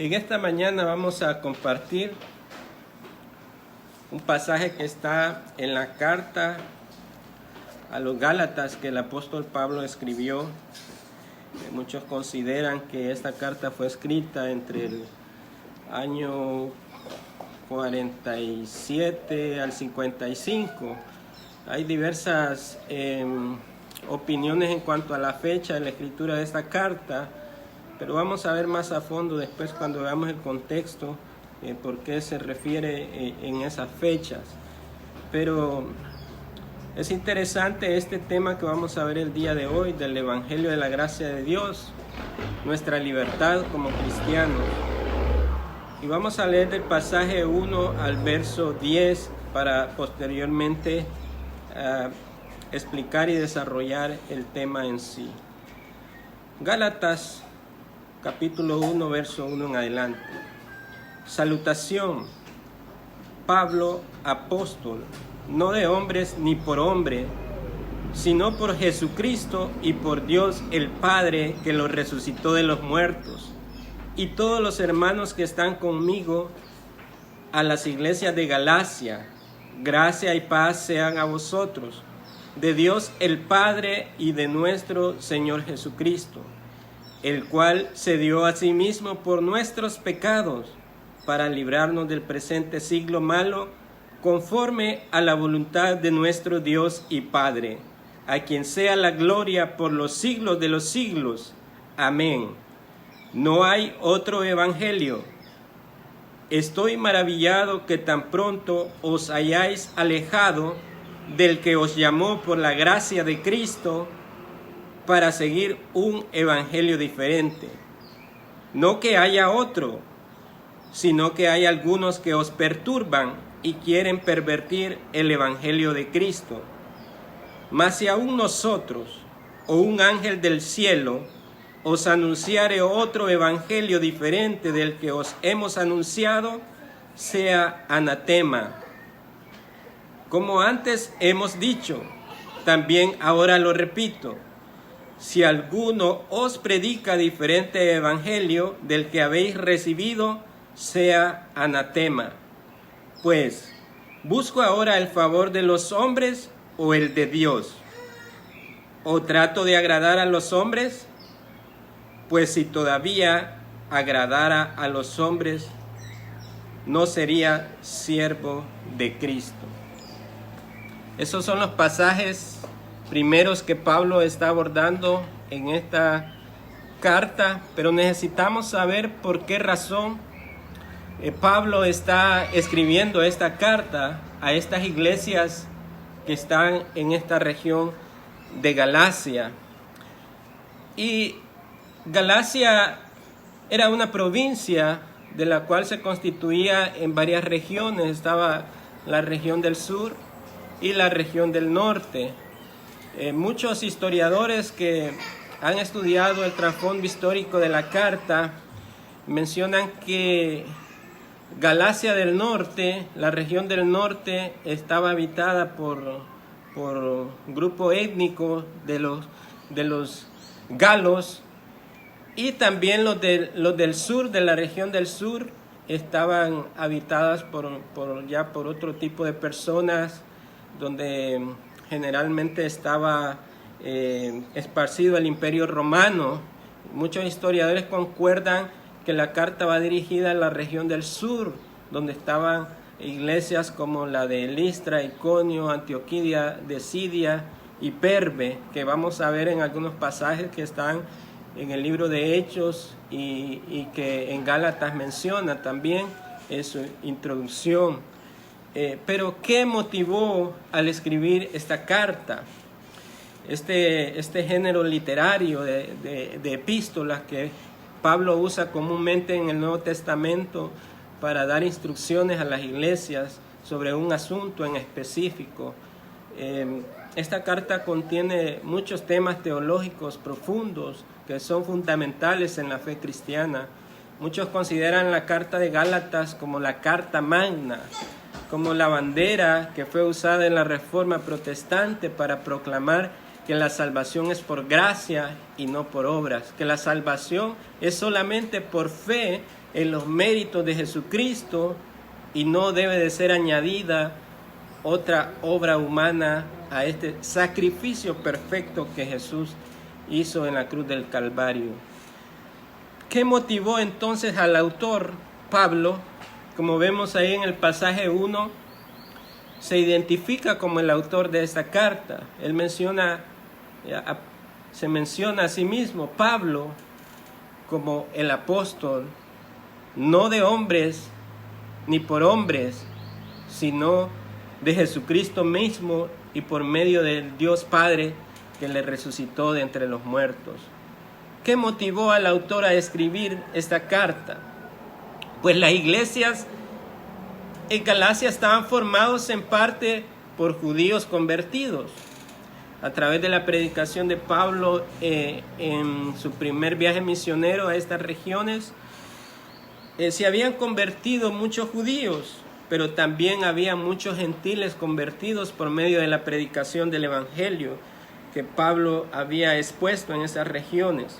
En esta mañana vamos a compartir un pasaje que está en la carta a los Gálatas que el apóstol Pablo escribió. Muchos consideran que esta carta fue escrita entre el año 47 al 55. Hay diversas opiniones en cuanto a la fecha de la escritura de esta carta, pero vamos a ver más a fondo después cuando veamos el contexto por qué se refiere en esas fechas. Pero es interesante este tema que vamos a ver el día de hoy del Evangelio de la Gracia de Dios, nuestra libertad como cristianos. Y vamos a leer del pasaje 1 al verso 10 para posteriormente explicar y desarrollar el tema en sí. Gálatas capítulo 1, verso 1 en adelante. Salutación, Pablo, apóstol, no de hombres ni por hombre, sino por Jesucristo y por Dios el Padre que lo resucitó de los muertos, y todos los hermanos que están conmigo, a las iglesias de Galacia, gracia y paz sean a vosotros, de Dios el Padre y de nuestro Señor Jesucristo, el cual se dio a sí mismo por nuestros pecados, para librarnos del presente siglo malo, conforme a la voluntad de nuestro Dios y Padre, a quien sea la gloria por los siglos de los siglos. Amén. No hay otro evangelio. Estoy maravillado que tan pronto os hayáis alejado del que os llamó por la gracia de Cristo para seguir un evangelio diferente. No que haya otro, sino que hay algunos que os perturban y quieren pervertir el evangelio de Cristo. Mas si aún nosotros o un ángel del cielo os anunciare otro evangelio diferente del que os hemos anunciado, sea anatema. Como antes hemos dicho, también ahora lo repito: si alguno os predica diferente evangelio del que habéis recibido, sea anatema. Pues, ¿busco ahora el favor de los hombres o el de Dios? ¿O trato de agradar a los hombres? Pues si todavía agradara a los hombres, no sería siervo de Cristo. Esos son los pasajes primeros que Pablo está abordando en esta carta, pero necesitamos saber por qué razón Pablo está escribiendo esta carta a estas iglesias que están en esta región de Galacia. Y Galacia era una provincia de la cual se constituía en varias regiones. Estaba la región del sur y la región del norte. Muchos historiadores que han estudiado el trasfondo histórico de la carta mencionan que Galacia del norte, la región del norte, estaba habitada por grupo étnico de los galos, y también los del sur, de la región del sur, estaban habitadas por otro tipo de personas, donde generalmente estaba esparcido el Imperio Romano. Muchos historiadores concuerdan que la carta va dirigida a la región del sur, donde estaban iglesias como la de Listra, Iconio, Antioquía de Siria y Perbe, que vamos a ver en algunos pasajes que están en el libro de Hechos y que en Gálatas menciona también en su introducción. Pero ¿qué motivó al escribir esta carta? Este género literario de epístolas que Pablo usa comúnmente en el Nuevo Testamento para dar instrucciones a las iglesias sobre un asunto en específico. Esta carta contiene muchos temas teológicos profundos que son fundamentales en la fe cristiana. Muchos consideran la carta de Gálatas como la carta magna, como la bandera que fue usada en la Reforma Protestante para proclamar que la salvación es por gracia y no por obras, que la salvación es solamente por fe en los méritos de Jesucristo y no debe de ser añadida otra obra humana a este sacrificio perfecto que Jesús hizo en la cruz del Calvario. ¿Qué motivó entonces al autor Pablo? Como vemos ahí en el pasaje 1, se identifica como el autor de esta carta. Él se menciona a sí mismo, Pablo, como el apóstol, no de hombres ni por hombres, sino de Jesucristo mismo y por medio del Dios Padre que le resucitó de entre los muertos. ¿Qué motivó al autor a escribir esta carta? Pues las iglesias en Galacia estaban formados en parte por judíos convertidos. A través de la predicación de Pablo en su primer viaje misionero a estas regiones, se habían convertido muchos judíos, pero también había muchos gentiles convertidos por medio de la predicación del Evangelio que Pablo había expuesto en esas regiones.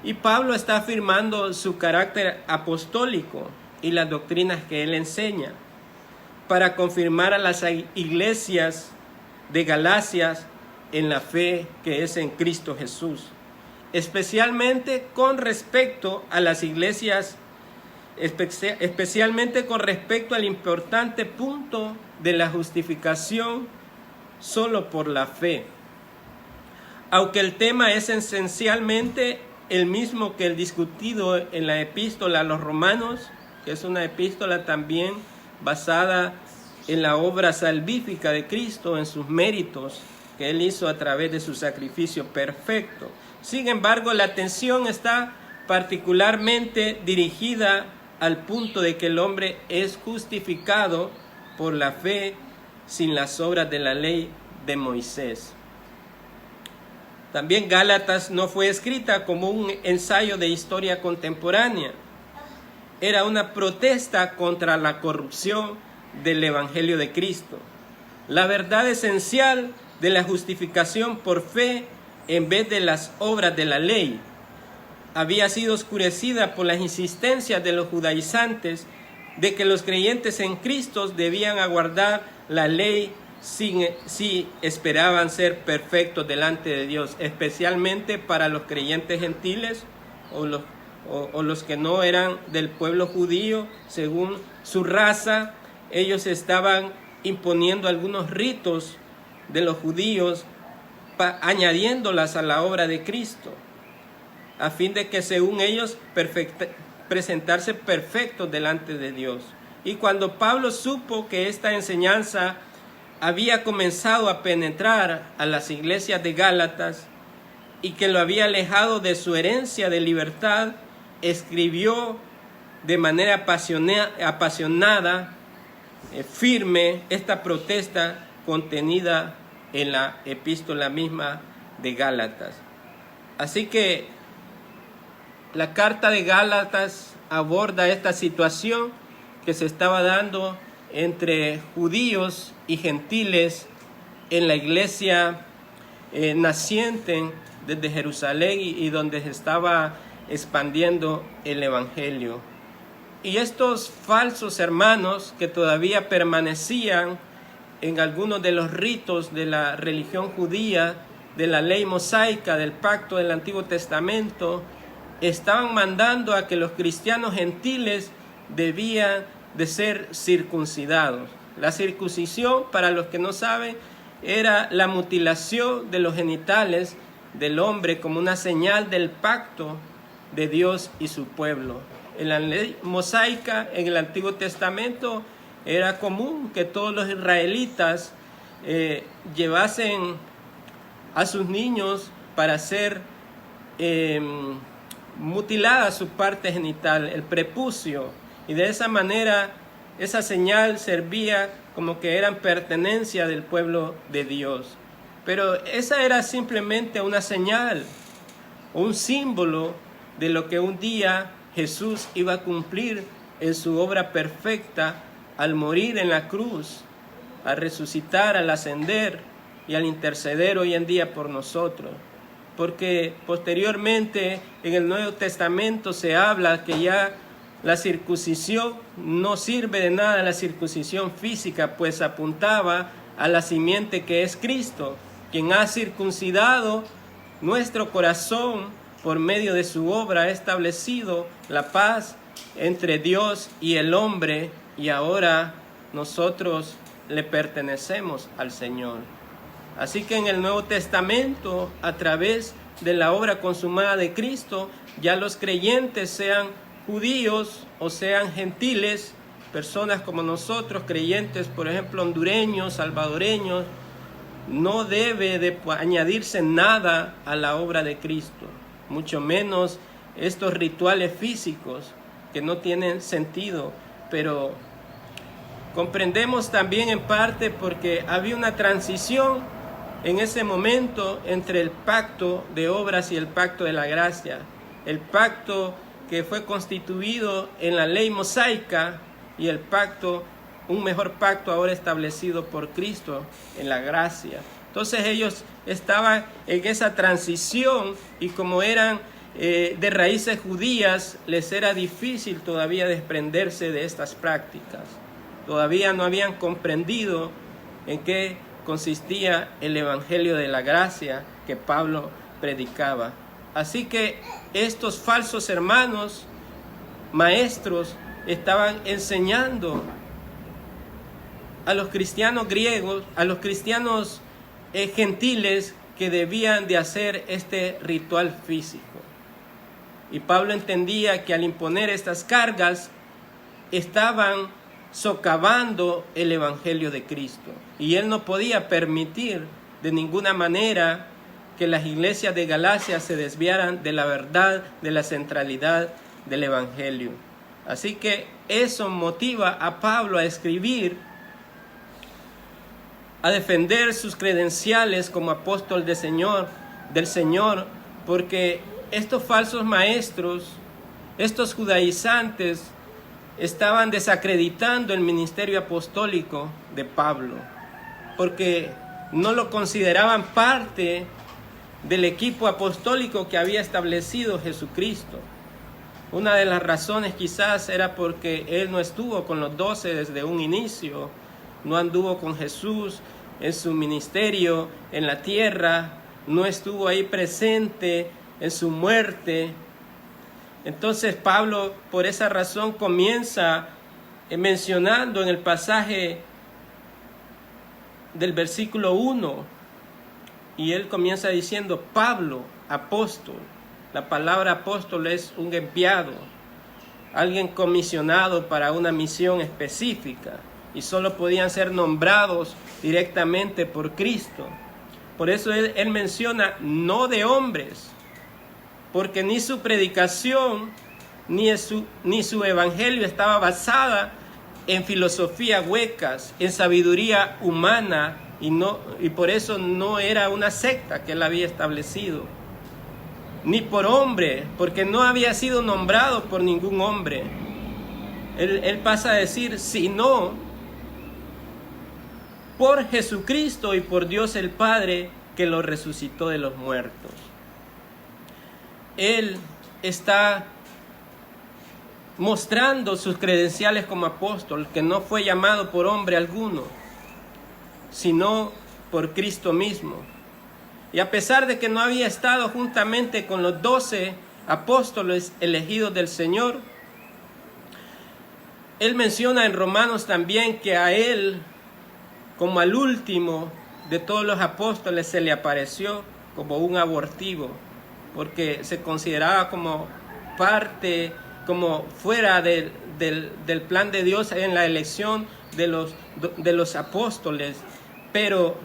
Y Pablo está afirmando su carácter apostólico y las doctrinas que él enseña para confirmar a las iglesias de Galacia en la fe que es en Cristo Jesús, especialmente con respecto a las iglesias, especialmente con respecto al importante punto de la justificación solo por la fe. Aunque el tema es esencialmente el mismo que el discutido en la epístola a los Romanos, que es una epístola también basada en la obra salvífica de Cristo, en sus méritos que Él hizo a través de su sacrificio perfecto. Sin embargo, la atención está particularmente dirigida al punto de que el hombre es justificado por la fe sin las obras de la ley de Moisés. También Gálatas no fue escrita como un ensayo de historia contemporánea. Era una protesta contra la corrupción del Evangelio de Cristo. La verdad esencial de la justificación por fe en vez de las obras de la ley había sido oscurecida por las insistencias de los judaizantes de que los creyentes en Cristo debían aguardar la ley si esperaban ser perfectos delante de Dios, especialmente para los creyentes gentiles o los que no eran del pueblo judío. Según su raza, ellos estaban imponiendo algunos ritos de los judíos, añadiéndolas a la obra de Cristo, a fin de que según ellos presentarse perfectos delante de Dios. Y cuando Pablo supo que esta enseñanza había comenzado a penetrar a las iglesias de Gálatas y que lo había alejado de su herencia de libertad, escribió de manera apasionada, firme, esta protesta contenida en la epístola misma de Gálatas. Así que la carta de Gálatas aborda esta situación que se estaba dando entre judíos y gentiles en la iglesia naciente desde Jerusalén y donde se estaba expandiendo el Evangelio. Y estos falsos hermanos que todavía permanecían en algunos de los ritos de la religión judía, de la ley mosaica, del pacto del Antiguo Testamento, estaban mandando a que los cristianos gentiles debían de ser circuncidados. La circuncisión, para los que no saben, era la mutilación de los genitales del hombre como una señal del pacto de Dios y su pueblo. En la ley mosaica, en el Antiguo Testamento, era común que todos los israelitas llevasen a sus niños para ser mutilada su parte genital, el prepucio, y de esa manera esa señal servía como que eran pertenencia del pueblo de Dios. Pero esa era simplemente una señal, un símbolo de lo que un día Jesús iba a cumplir en su obra perfecta al morir en la cruz, al resucitar, al ascender y al interceder hoy en día por nosotros. Porque posteriormente en el Nuevo Testamento se habla que ya la circuncisión no sirve de nada, la circuncisión física, pues apuntaba a la simiente que es Cristo, quien ha circuncidado nuestro corazón por medio de su obra, ha establecido la paz entre Dios y el hombre, y ahora nosotros le pertenecemos al Señor. Así que en el Nuevo Testamento, a través de la obra consumada de Cristo, ya los creyentes, sean judíos o sean gentiles, personas como nosotros, creyentes, por ejemplo, hondureños, salvadoreños, no debe de añadirse nada a la obra de Cristo, mucho menos estos rituales físicos que no tienen sentido, pero comprendemos también en parte porque había una transición en ese momento entre el pacto de obras y el pacto de la gracia. El pacto que fue constituido en la ley mosaica y el pacto, un mejor pacto ahora establecido por Cristo en la gracia. Entonces ellos estaban en esa transición y como eran de raíces judías, les era difícil todavía desprenderse de estas prácticas. Todavía no habían comprendido en qué consistía el evangelio de la gracia que Pablo predicaba. Así que estos falsos hermanos, maestros, estaban enseñando a los cristianos griegos, a los cristianos gentiles, que debían de hacer este ritual físico. Y Pablo entendía que al imponer estas cargas estaban socavando el evangelio de Cristo, y él no podía permitir de ninguna manera que las iglesias de Galacia se desviaran de la verdad, de la centralidad del evangelio. Así que eso motiva a Pablo a escribir, a defender sus credenciales como apóstol del Señor, porque estos falsos maestros, estos judaizantes, estaban desacreditando el ministerio apostólico de Pablo, porque no lo consideraban parte del equipo apostólico que había establecido Jesucristo. Una de las razones quizás era porque él no estuvo con los 12 desde un inicio, no anduvo con Jesús en su ministerio en la tierra, no estuvo ahí presente en su muerte. Entonces Pablo, por esa razón, comienza mencionando en el pasaje del versículo 1, y él comienza diciendo: Pablo, apóstol. La palabra apóstol es un enviado, alguien comisionado para una misión específica, y solo podían ser nombrados directamente por Cristo. Por eso él menciona no de hombres, porque ni su predicación ni su evangelio estaba basada en filosofía huecas, en sabiduría humana, y por eso no era una secta que él había establecido, ni por hombre, porque no había sido nombrado por ningún hombre. Él pasa a decir, sino por Jesucristo y por Dios el Padre, que lo resucitó de los muertos. Él está mostrando sus credenciales como apóstol, que no fue llamado por hombre alguno, sino por Cristo mismo. Y a pesar de que no había estado juntamente con los 12 apóstoles elegidos del Señor, él menciona en Romanos también que a él, como al último de todos los apóstoles, se le apareció como un abortivo, porque se consideraba como parte, como fuera del plan de Dios en la elección de los apóstoles. Pero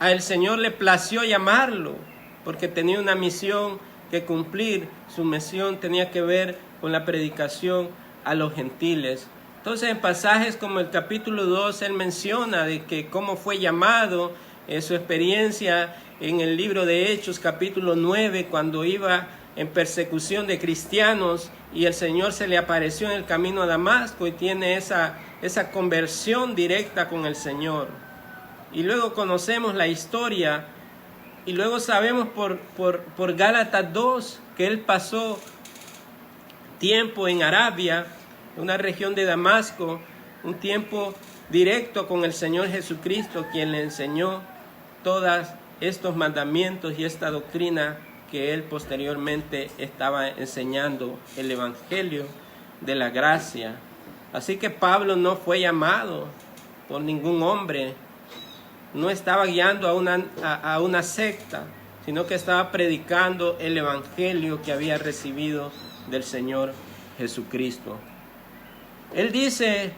al Señor le plació llamarlo, porque tenía una misión que cumplir. Su misión tenía que ver con la predicación a los gentiles. Entonces, en pasajes como el capítulo 2, él menciona de que cómo fue llamado, su experiencia en el libro de Hechos, capítulo 9, cuando iba en persecución de cristianos y el Señor se le apareció en el camino a Damasco y tiene esa conversión directa con el Señor. Y luego conocemos la historia y luego sabemos por Gálatas 2 que él pasó tiempo en Arabia una región de Damasco, un tiempo directo con el Señor Jesucristo, quien le enseñó todos estos mandamientos y esta doctrina que él posteriormente estaba enseñando, el Evangelio de la gracia. Así que Pablo no fue llamado por ningún hombre, no estaba guiando a una secta, sino que estaba predicando el Evangelio que había recibido del Señor Jesucristo. Él dice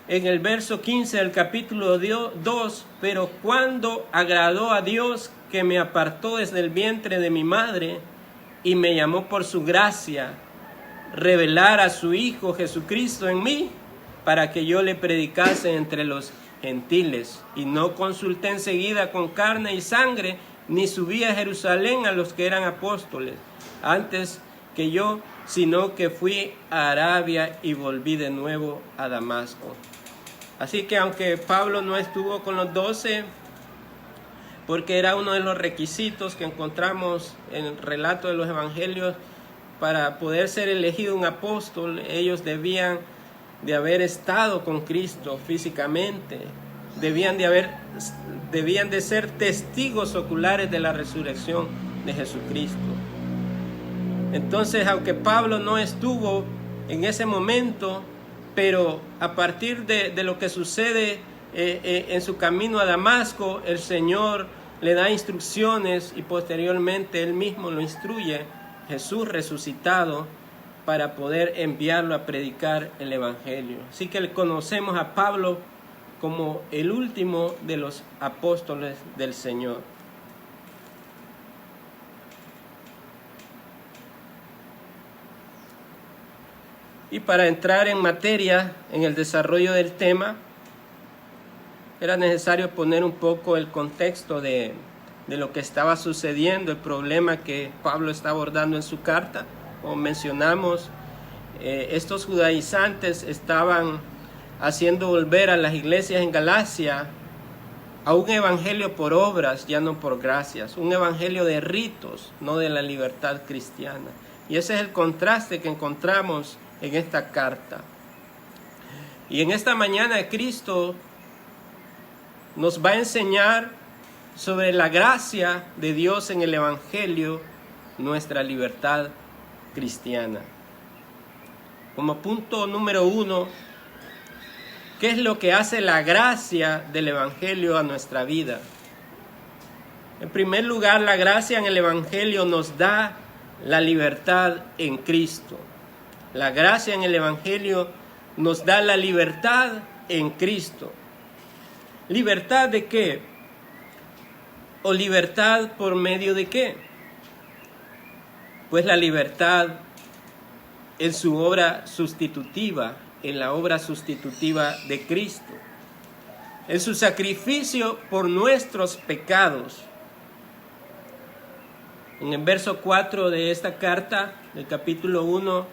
en el verso 15 del capítulo 2, pero cuando agradó a Dios que me apartó desde el vientre de mi madre y me llamó por su gracia, revelar a su Hijo Jesucristo en mí, para que yo le predicase entre los gentiles. Y no consulté enseguida con carne y sangre, ni subí a Jerusalén a los que eran apóstoles, antes que yo, sino que fui a Arabia y volví de nuevo a Damasco. Así que aunque Pablo no estuvo con los 12, porque era uno de los requisitos que encontramos en el relato de los evangelios, para poder ser elegido un apóstol, ellos debían de haber estado con Cristo físicamente, debían de ser testigos oculares de la resurrección de Jesucristo. Entonces, aunque Pablo no estuvo en ese momento, pero a partir de lo que sucede en su camino a Damasco, el Señor le da instrucciones y posteriormente él mismo lo instruye, Jesús resucitado, para poder enviarlo a predicar el Evangelio. Así que conocemos a Pablo como el último de los apóstoles del Señor. Y para entrar en materia, en el desarrollo del tema, era necesario poner un poco el contexto de lo que estaba sucediendo, el problema que Pablo está abordando en su carta. Como mencionamos, estos judaizantes estaban haciendo volver a las iglesias en Galacia a un evangelio por obras, ya no por gracias, un evangelio de ritos, no de la libertad cristiana. Y ese es el contraste que encontramos en esta carta. Y en esta mañana Cristo nos va a enseñar sobre la gracia de Dios en el evangelio, nuestra libertad cristiana. Como punto número 1, ¿qué es lo que hace la gracia del evangelio a nuestra vida? En primer lugar, la gracia en el evangelio nos da la libertad en Cristo. La gracia en el evangelio nos da la libertad en Cristo. ¿Libertad de qué? ¿O libertad por medio de qué? Pues la libertad en su obra sustitutiva, en la obra sustitutiva de Cristo, en su sacrificio por nuestros pecados. En el verso 4 de esta carta, del capítulo 1,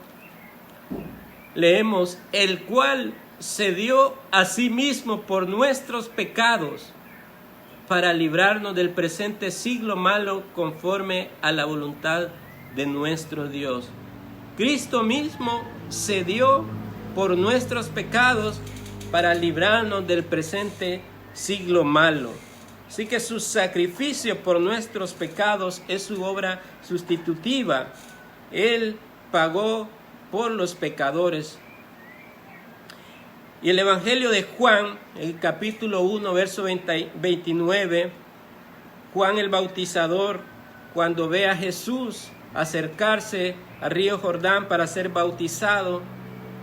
leemos: el cual se dio a sí mismo por nuestros pecados, para librarnos del presente siglo malo, conforme a la voluntad de nuestro Dios. Cristo mismo se dio por nuestros pecados para librarnos del presente siglo malo. Así que su sacrificio por nuestros pecados es su obra sustitutiva. Él pagó por los pecadores. Y el Evangelio de Juan, el capítulo 1, verso 29, Juan el Bautizador, cuando ve a Jesús acercarse al río Jordán para ser bautizado,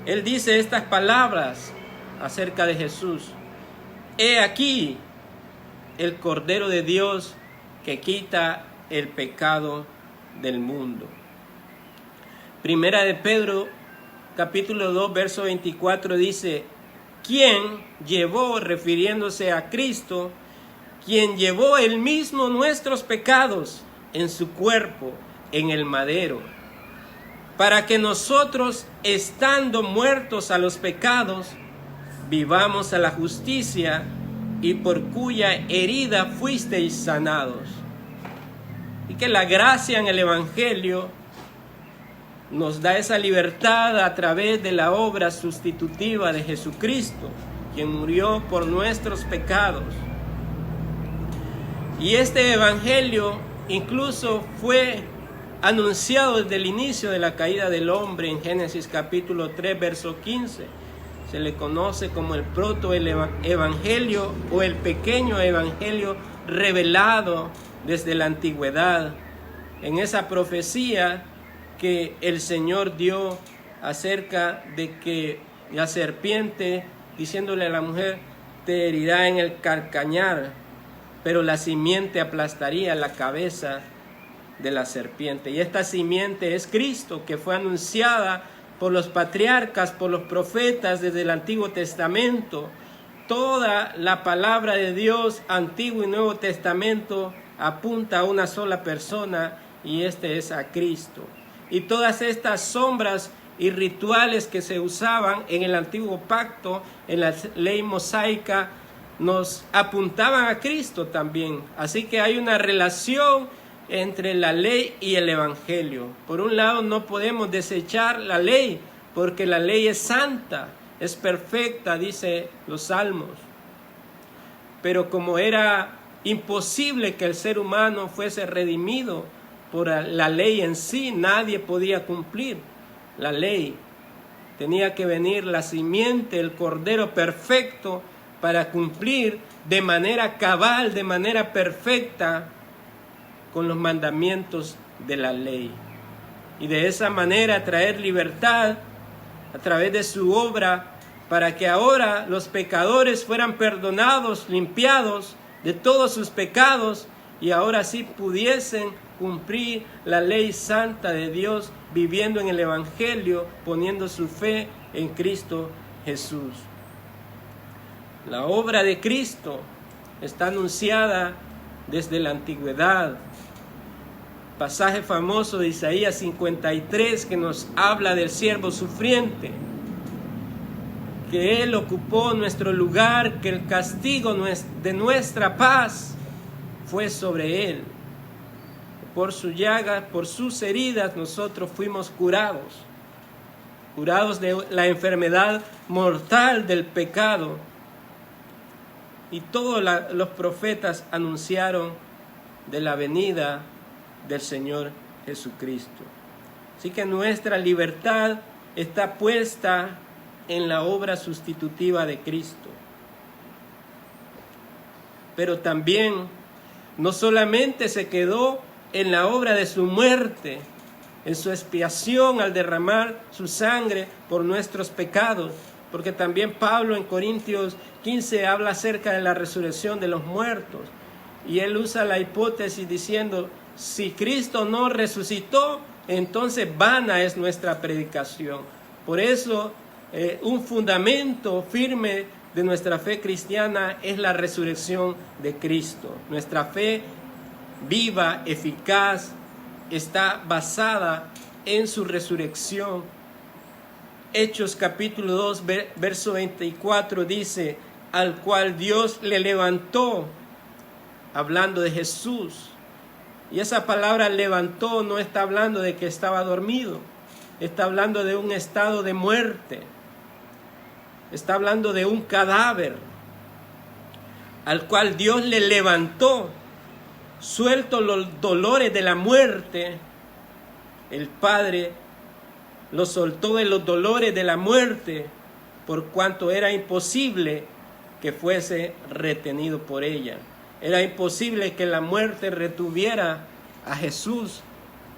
él dice estas palabras acerca de Jesús: he aquí el Cordero de Dios que quita el pecado del mundo. Primera de Pedro, capítulo 2, verso 24 dice: quien llevó, refiriéndose a Cristo, quien llevó él mismo nuestros pecados en su cuerpo en el madero, para que nosotros, estando muertos a los pecados, vivamos a la justicia, y por cuya herida fuisteis sanados. Y que la gracia en el Evangelio nos da esa libertad a través de la obra sustitutiva de Jesucristo, quien murió por nuestros pecados. Y este evangelio incluso fue anunciado desde el inicio de la caída del hombre en Génesis capítulo 3, verso 15. Se le conoce como el protoevangelio o el pequeño evangelio revelado desde la antigüedad. En esa profecía que el Señor dio acerca de que la serpiente, diciéndole a la mujer, te herirá en el calcañar, pero la simiente aplastaría la cabeza de la serpiente. Y esta simiente es Cristo, que fue anunciada por los patriarcas, por los profetas desde el Antiguo Testamento. Toda la palabra de Dios, Antiguo y Nuevo Testamento, apunta a una sola persona, y este es a Cristo. Y todas estas sombras y rituales que se usaban en el antiguo pacto, en la ley mosaica, nos apuntaban a Cristo también. Así que hay una relación entre la ley y el evangelio. Por un lado, no podemos desechar la ley, porque la ley es santa, es perfecta, dice los salmos. Pero como era imposible que el ser humano fuese redimido por la ley en sí, nadie podía cumplir la ley. Tenía que venir la simiente, el Cordero perfecto, para cumplir de manera cabal, de manera perfecta, con los mandamientos de la ley. Y de esa manera traer libertad a través de su obra, para que ahora los pecadores fueran perdonados, limpiados de todos sus pecados, y ahora sí pudiesen cumplir la ley santa de Dios, viviendo en el evangelio, poniendo su fe en Cristo Jesús. La obra de Cristo está anunciada desde la antigüedad. Pasaje famoso de Isaías 53 que nos habla del siervo sufriente, que Él ocupó nuestro lugar, que el castigo de nuestra paz fue sobre Él. Por su llaga, por sus heridas, nosotros fuimos curados de la enfermedad mortal del pecado. Y todos los profetas anunciaron de la venida del Señor Jesucristo. Así que nuestra libertad está puesta en la obra sustitutiva de Cristo. Pero también no solamente se quedó en la obra de su muerte, en su expiación al derramar su sangre por nuestros pecados, porque también Pablo en Corintios 15 habla acerca de la resurrección de los muertos, y él usa la hipótesis diciendo, si Cristo no resucitó, entonces vana es nuestra predicación. Por eso, un fundamento firme de nuestra fe cristiana es la resurrección de Cristo. Nuestra fe viva, eficaz, está basada en su resurrección. Hechos capítulo 2, verso 24 dice, al cual Dios le levantó, hablando de Jesús. Y esa palabra levantó no está hablando de que estaba dormido, está hablando de un estado de muerte, está hablando de un cadáver, al cual Dios le levantó, suelto los dolores de la muerte. El Padre lo soltó de los dolores de la muerte, por cuanto era imposible que fuese retenido por ella. Era imposible que la muerte retuviera a Jesús,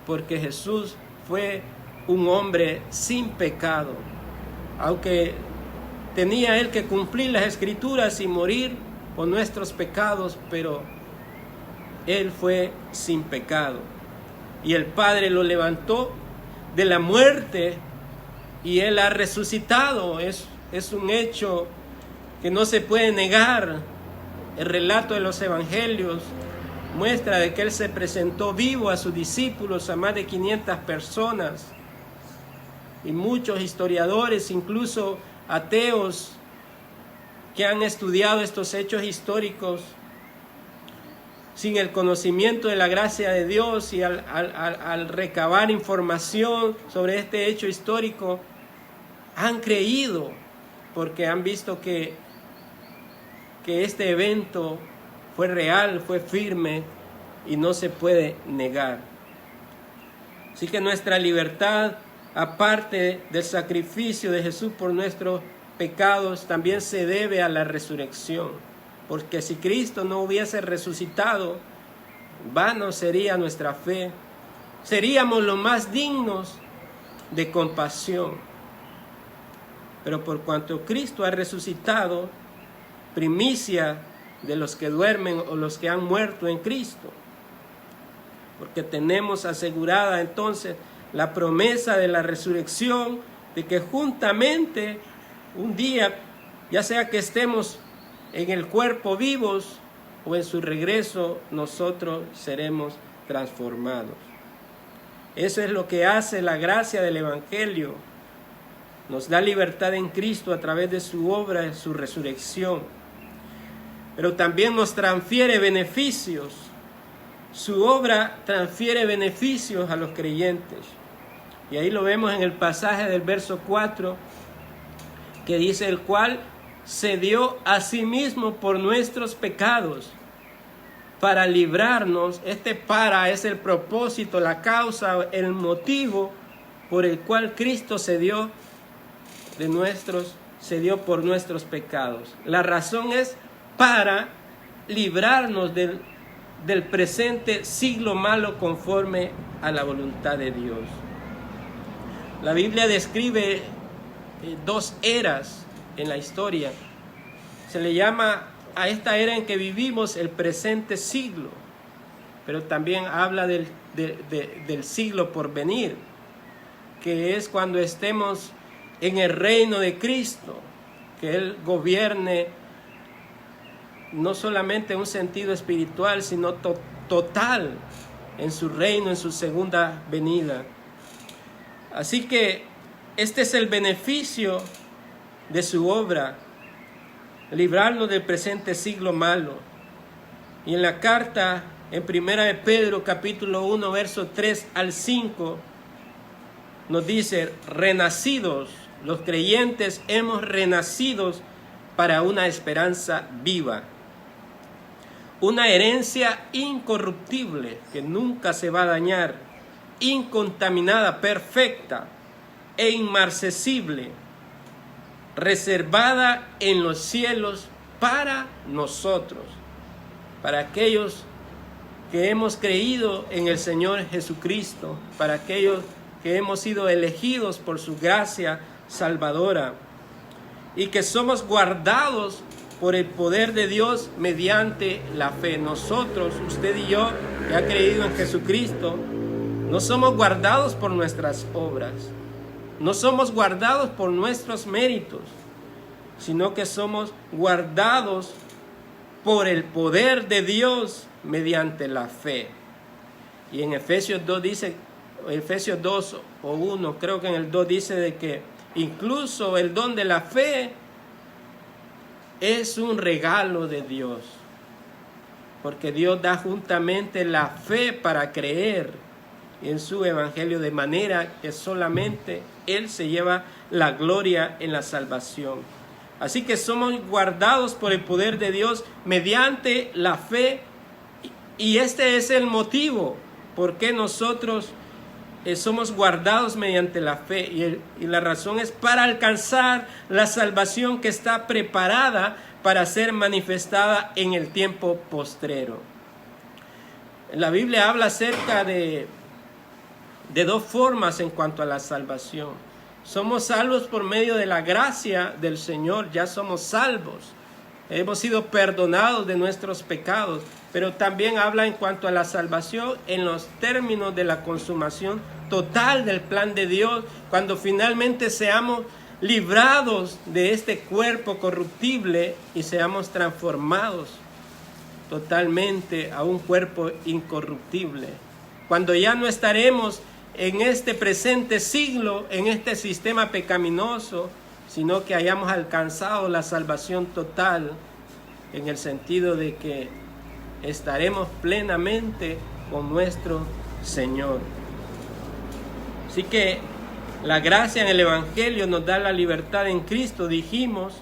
porque Jesús fue un hombre sin pecado. Aunque tenía él que cumplir las Escrituras y morir por nuestros pecados, pero él fue sin pecado. Y el Padre lo levantó de la muerte y él ha resucitado. Es un hecho que no se puede negar. El relato de los evangelios muestra de que él se presentó vivo a sus discípulos, a más de 500 personas. Y muchos historiadores, incluso ateos, que han estudiado estos hechos históricos, sin el conocimiento de la gracia de Dios y al recabar información sobre este hecho histórico, han creído porque han visto que este evento fue real, fue firme y no se puede negar. Así que nuestra libertad, aparte del sacrificio de Jesús por nuestros pecados, también se debe a la resurrección. Porque si Cristo no hubiese resucitado, vano sería nuestra fe. Seríamos los más dignos de compasión. Pero por cuanto Cristo ha resucitado, primicia de los que duermen o los que han muerto en Cristo. Porque tenemos asegurada entonces la promesa de la resurrección, de que juntamente un día, ya sea que estemos en el cuerpo vivos o en su regreso, nosotros seremos transformados. Eso es lo que hace la gracia del Evangelio. Nos da libertad en Cristo a través de su obra, de su resurrección. Pero también nos transfiere beneficios. Su obra transfiere beneficios a los creyentes. Y ahí lo vemos en el pasaje del verso 4, que dice: el cual se dio a sí mismo por nuestros pecados, para librarnos. Para es el propósito, la causa, el motivo por el cual Cristo se dio por nuestros pecados. La razón es para librarnos del presente siglo malo conforme a la voluntad de Dios. La Biblia describe dos eras en la historia. Se le llama a esta era en que vivimos el presente siglo, pero también habla del siglo por venir, que es cuando estemos en el reino de Cristo, que Él gobierne no solamente en un sentido espiritual, sino total en su reino, en su segunda venida. Así que este es el beneficio de su obra, librarnos del presente siglo malo. Y en la carta, en 1 de Pedro, capítulo 1, versos 3 al 5, nos dice: renacidos, los creyentes hemos renacido para una esperanza viva, una herencia incorruptible que nunca se va a dañar, incontaminada, perfecta e inmarcesible, reservada en los cielos para nosotros, para aquellos que hemos creído en el Señor Jesucristo, para aquellos que hemos sido elegidos por su gracia salvadora y que somos guardados por el poder de Dios mediante la fe. Nosotros, usted y yo, que ha creído en Jesucristo, no somos guardados por nuestras obras, no somos guardados por nuestros méritos, sino que somos guardados por el poder de Dios mediante la fe. Y en Efesios 2 dice, Efesios 2 o 1, creo que en el 2 dice de que incluso el don de la fe es un regalo de Dios, porque Dios da juntamente la fe para creer en su evangelio, de manera que solamente Él se lleva la gloria en la salvación. Así que somos guardados por el poder de Dios mediante la fe, y este es el motivo por qué nosotros somos guardados mediante la fe, y la razón es para alcanzar la salvación que está preparada para ser manifestada en el tiempo postrero. La Biblia habla acerca de dos formas en cuanto a la salvación. Somos salvos por medio de la gracia del Señor, ya somos salvos. Hemos sido perdonados de nuestros pecados, pero también habla en cuanto a la salvación en los términos de la consumación total del plan de Dios, cuando finalmente seamos librados de este cuerpo corruptible y seamos transformados totalmente a un cuerpo incorruptible. Cuando ya no estaremos en este presente siglo, en este sistema pecaminoso, sino que hayamos alcanzado la salvación total, en el sentido de que estaremos plenamente con nuestro Señor. Así que la gracia en el Evangelio nos da la libertad en Cristo, dijimos,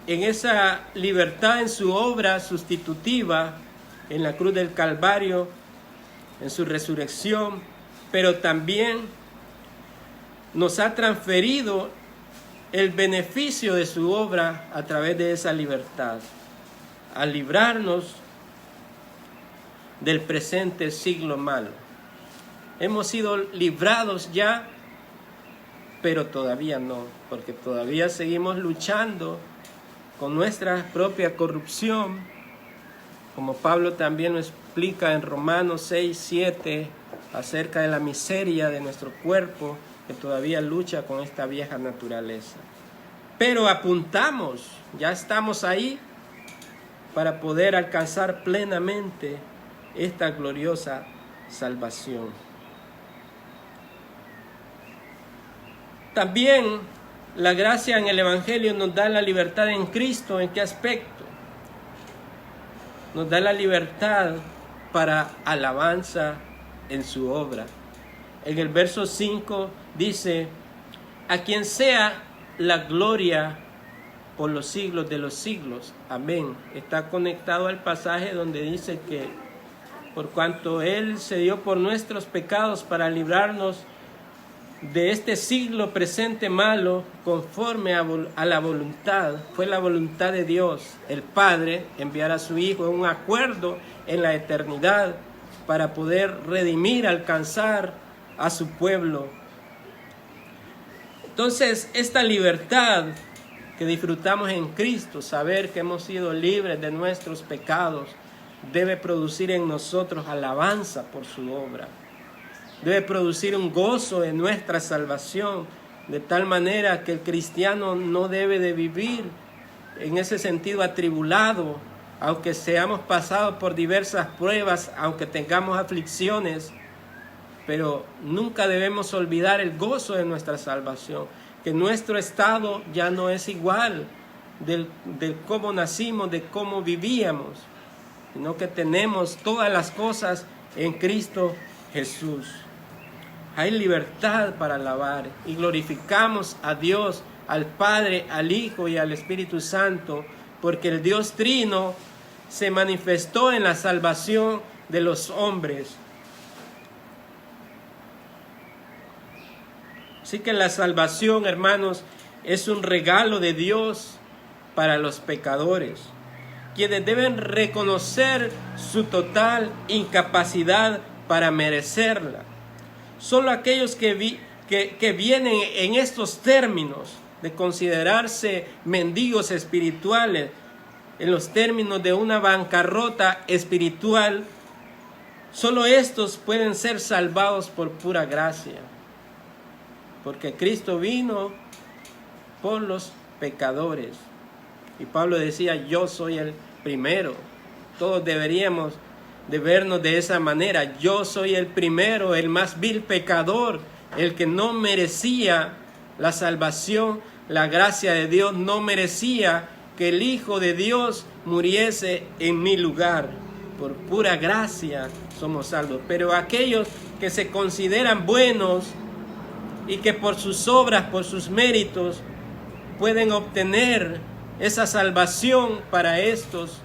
en esa libertad en su obra sustitutiva, en la cruz del Calvario, en su resurrección, pero también nos ha transferido el beneficio de su obra a través de esa libertad, al librarnos del presente siglo malo. Hemos sido librados ya, pero todavía no, porque todavía seguimos luchando con nuestra propia corrupción, como Pablo también lo explica en Romanos 6, 7, acerca de la miseria de nuestro cuerpo, que todavía lucha con esta vieja naturaleza. Pero apuntamos, ya estamos ahí, para poder alcanzar plenamente esta gloriosa salvación. También la gracia en el Evangelio nos da la libertad en Cristo. ¿En qué aspecto? Nos da la libertad para alabanza en su obra. En el verso 5 dice: a quien sea la gloria por los siglos de los siglos. Amén. Está conectado al pasaje donde dice que por cuanto Él se dio por nuestros pecados para librarnos de este siglo presente malo, conforme a la voluntad, fue la voluntad de Dios, el Padre, enviar a su Hijo en un acuerdo en la eternidad para poder redimir, alcanzar a su pueblo. Entonces, esta libertad que disfrutamos en Cristo, saber que hemos sido libres de nuestros pecados, debe producir en nosotros alabanza por su obra. Debe producir un gozo en nuestra salvación, de tal manera que el cristiano no debe de vivir en ese sentido atribulado, aunque seamos pasados por diversas pruebas, aunque tengamos aflicciones, pero nunca debemos olvidar el gozo de nuestra salvación, que nuestro estado ya no es igual de cómo nacimos, de cómo vivíamos, sino que tenemos todas las cosas en Cristo Jesús. Hay libertad para alabar y glorificamos a Dios, al Padre, al Hijo y al Espíritu Santo, porque el Dios Trino se manifestó en la salvación de los hombres. Así que la salvación, hermanos, es un regalo de Dios para los pecadores, quienes deben reconocer su total incapacidad para merecerla. Solo aquellos que vienen en estos términos de considerarse mendigos espirituales, en los términos de una bancarrota espiritual, solo estos pueden ser salvados por pura gracia. Porque Cristo vino por los pecadores. Y Pablo decía: yo soy el primero. Todos deberíamos de vernos de esa manera. Yo soy el primero, el más vil pecador, el que no merecía la salvación, la gracia de Dios, no merecía que el Hijo de Dios muriese en mi lugar. Por pura gracia somos salvos. Pero aquellos que se consideran buenos y que por sus obras, por sus méritos, pueden obtener esa salvación, para estos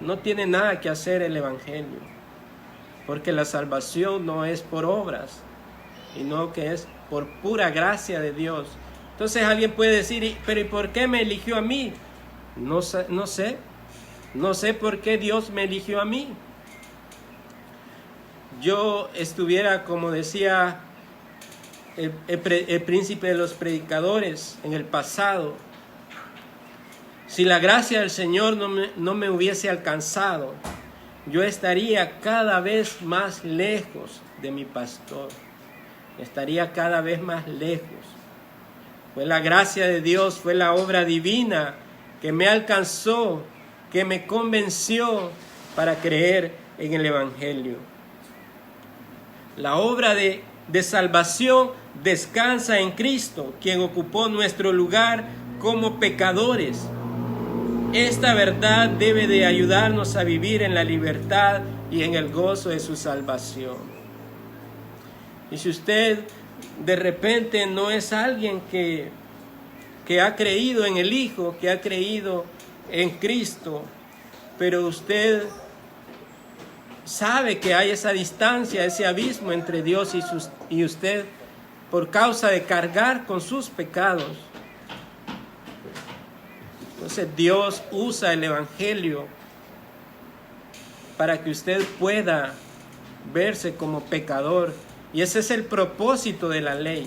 no tiene nada que hacer el Evangelio, porque la salvación no es por obras, sino que es por pura gracia de Dios. Entonces alguien puede decir: pero ¿y por qué me eligió a mí? No sé por qué Dios me eligió a mí. Yo estuviera, como decía el príncipe de los predicadores en el pasado, si la gracia del Señor no me hubiese alcanzado, yo estaría cada vez más lejos de mi pastor. Estaría cada vez más lejos. Fue la gracia de Dios, fue la obra divina que me alcanzó, que me convenció para creer en el Evangelio. La obra de salvación descansa en Cristo, quien ocupó nuestro lugar como pecadores. esta verdad debe de ayudarnos a vivir en la libertad y en el gozo de su salvación. Y si usted de repente no es alguien que ha creído en el Hijo, que ha creído en Cristo, pero usted sabe que hay esa distancia, ese abismo entre Dios y usted por causa de cargar con sus pecados. Entonces Dios usa el Evangelio para que usted pueda verse como pecador. Y ese es el propósito de la ley.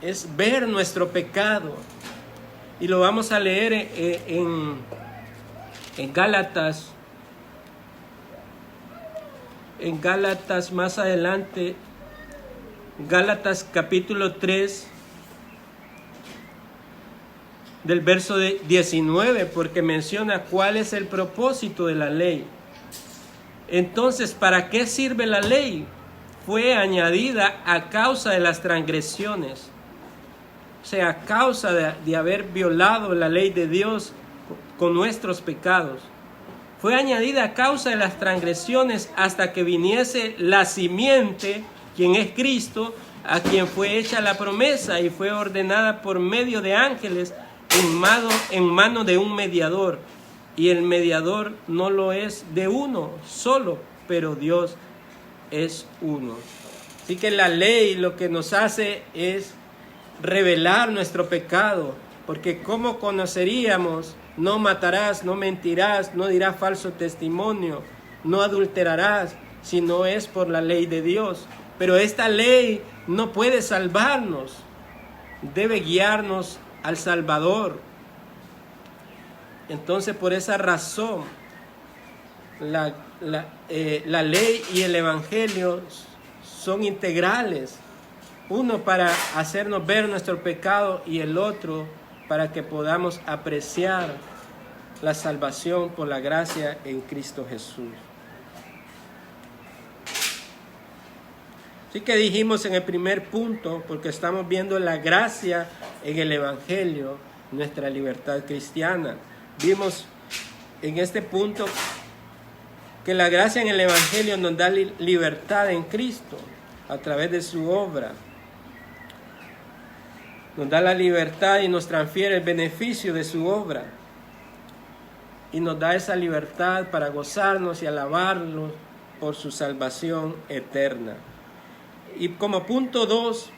Es ver nuestro pecado. Y lo vamos a leer en Gálatas. En Gálatas más adelante. Gálatas capítulo 3. Del verso 19, porque menciona cuál es el propósito de la ley. Entonces, ¿para qué sirve la ley? Fue añadida a causa de las transgresiones. O sea, a causa de haber violado la ley de Dios con nuestros pecados. Fue añadida a causa de las transgresiones hasta que viniese la simiente, quien es Cristo, a quien fue hecha la promesa y fue ordenada por medio de ángeles en mano de un mediador, y el mediador no lo es de uno solo, pero Dios es uno. Así que la ley lo que nos hace es revelar nuestro pecado, porque ¿cómo conoceríamos? No matarás, no mentirás, no dirás falso testimonio, no adulterarás, si no es por la ley de Dios. Pero esta ley no puede salvarnos, debe guiarnos al Salvador. Entonces, por esa razón, la ley y el Evangelio son integrales. Uno para hacernos ver nuestro pecado y el otro para que podamos apreciar la salvación por la gracia en Cristo Jesús. Así que dijimos en el primer punto, porque estamos viendo la gracia en el Evangelio, nuestra libertad cristiana. Vimos en este punto que la gracia en el Evangelio nos da libertad en Cristo a través de su obra. Nos da la libertad y nos transfiere el beneficio de su obra. Y nos da esa libertad para gozarnos y alabarlo por su salvación eterna. Y como punto 2,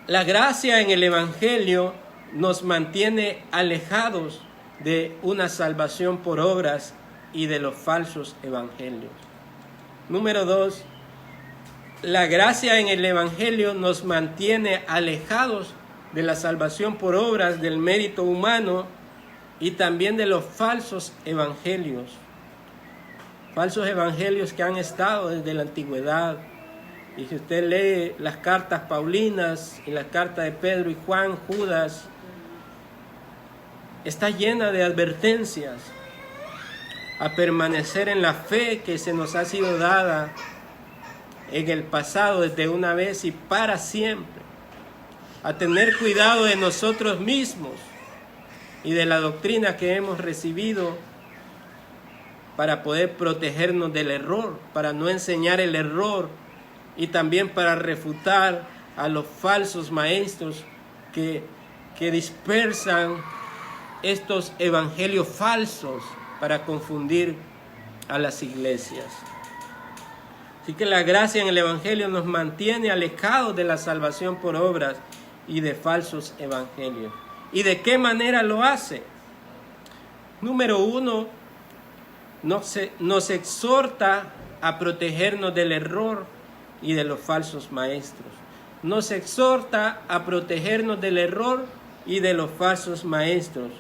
la gracia en el Evangelio nos mantiene alejados de una salvación por obras y de los falsos evangelios. Número 2, la gracia en el Evangelio nos mantiene alejados de la salvación por obras, del mérito humano y también de los falsos evangelios. Falsos evangelios que han estado desde la antigüedad. Y si usted lee las cartas paulinas y las cartas de Pedro y Juan, Judas, está llena de advertencias a permanecer en la fe que se nos ha sido dada en el pasado desde una vez y para siempre, a tener cuidado de nosotros mismos y de la doctrina que hemos recibido para poder protegernos del error, para no enseñar el error y también para refutar a los falsos maestros que dispersan estos evangelios falsos para confundir a las iglesias. Así que la gracia en el Evangelio nos mantiene alejados de la salvación por obras y de falsos evangelios. ¿Y de qué manera lo hace? Número 1, nos exhorta a protegernos del error y de los falsos maestros. Nos exhorta a protegernos del error y de los falsos maestros.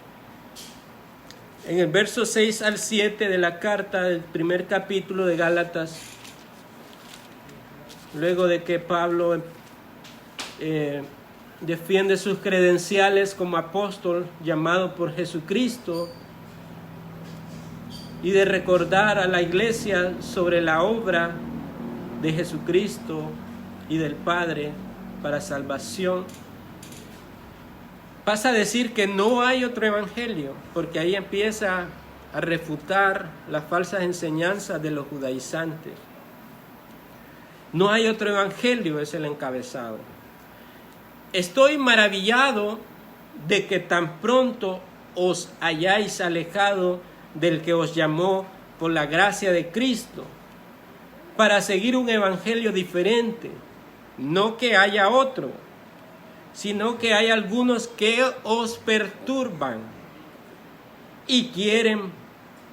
En el verso 6 al 7 de la carta del primer capítulo de Gálatas, luego de que Pablo defiende sus credenciales como apóstol llamado por Jesucristo, y de recordar a la iglesia sobre la obra de Jesucristo y del Padre para salvación, pasa a decir que no hay otro evangelio, porque ahí empieza a refutar las falsas enseñanzas de los judaizantes. No hay otro evangelio, es el encabezado. Estoy maravillado de que tan pronto os hayáis alejado del que os llamó por la gracia de Cristo, para seguir un evangelio diferente. No que haya otro, sino que hay algunos que os perturban y quieren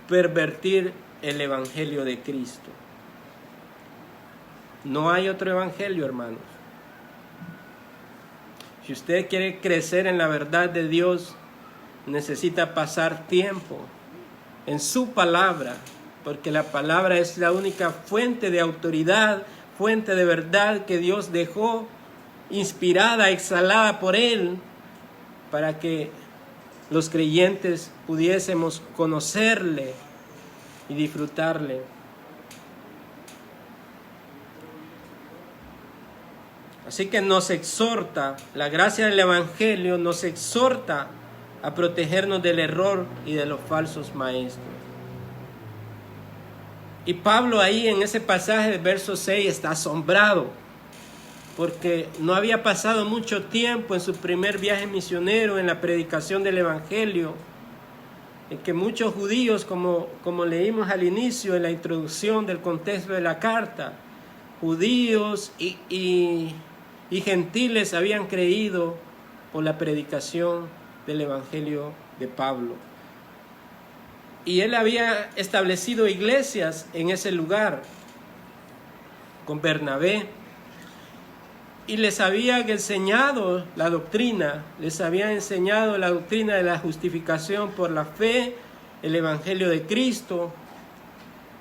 pervertir el evangelio de Cristo. No hay otro evangelio, hermanos. Si usted quiere crecer en la verdad de Dios, necesita pasar tiempo en su palabra, porque la palabra es la única fuente de autoridad, fuente de verdad que Dios dejó, inspirada, exhalada por Él, para que los creyentes pudiésemos conocerle y disfrutarle. Así que nos exhorta, la gracia del Evangelio nos exhorta a protegernos del error y de los falsos maestros. Y Pablo ahí en ese pasaje del verso 6 está asombrado, porque no había pasado mucho tiempo en su primer viaje misionero, en la predicación del Evangelio, en que muchos judíos, como leímos al inicio en la introducción del contexto de la carta, judíos y gentiles habían creído por la predicación del Evangelio de Pablo. Y él había establecido iglesias en ese lugar con Bernabé y les había enseñado la doctrina, de la justificación por la fe, el Evangelio de Cristo.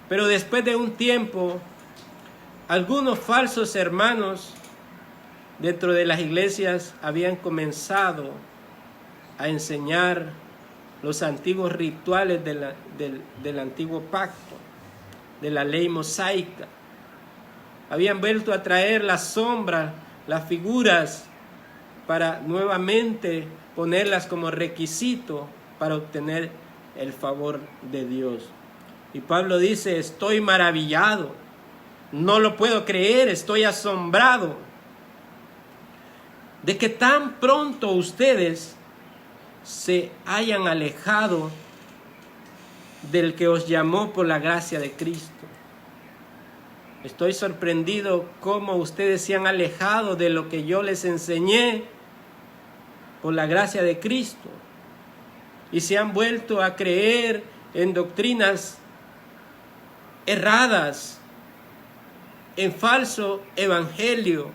Pero después de un tiempo, algunos falsos hermanos dentro de las iglesias habían comenzado a enseñar los antiguos rituales del antiguo pacto, de la ley mosaica. Habían vuelto a traer las sombras, las figuras, para nuevamente ponerlas como requisito para obtener el favor de Dios. Y Pablo dice, estoy maravillado, no lo puedo creer, estoy asombrado de que tan pronto ustedes se hayan alejado del que os llamó por la gracia de Cristo. Estoy sorprendido cómo ustedes se han alejado de lo que yo les enseñé por la gracia de Cristo y se han vuelto a creer en doctrinas erradas, en falso evangelio,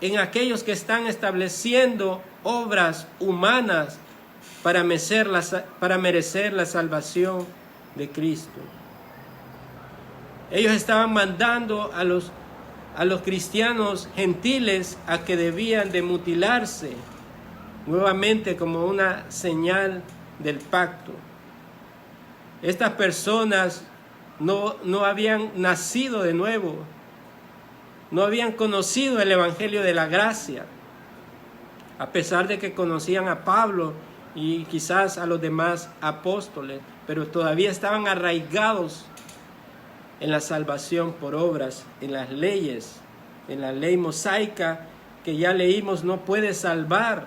en aquellos que están estableciendo obras humanas para merecer la salvación de Cristo. Ellos estaban mandando a los cristianos gentiles a que debían de mutilarse nuevamente como una señal del pacto. Estas personas no habían nacido de nuevo, no habían conocido el Evangelio de la gracia, a pesar de que conocían a Pablo y quizás a los demás apóstoles, pero todavía estaban arraigados en la salvación por obras, en las leyes, en la ley mosaica que ya leímos no puede salvar,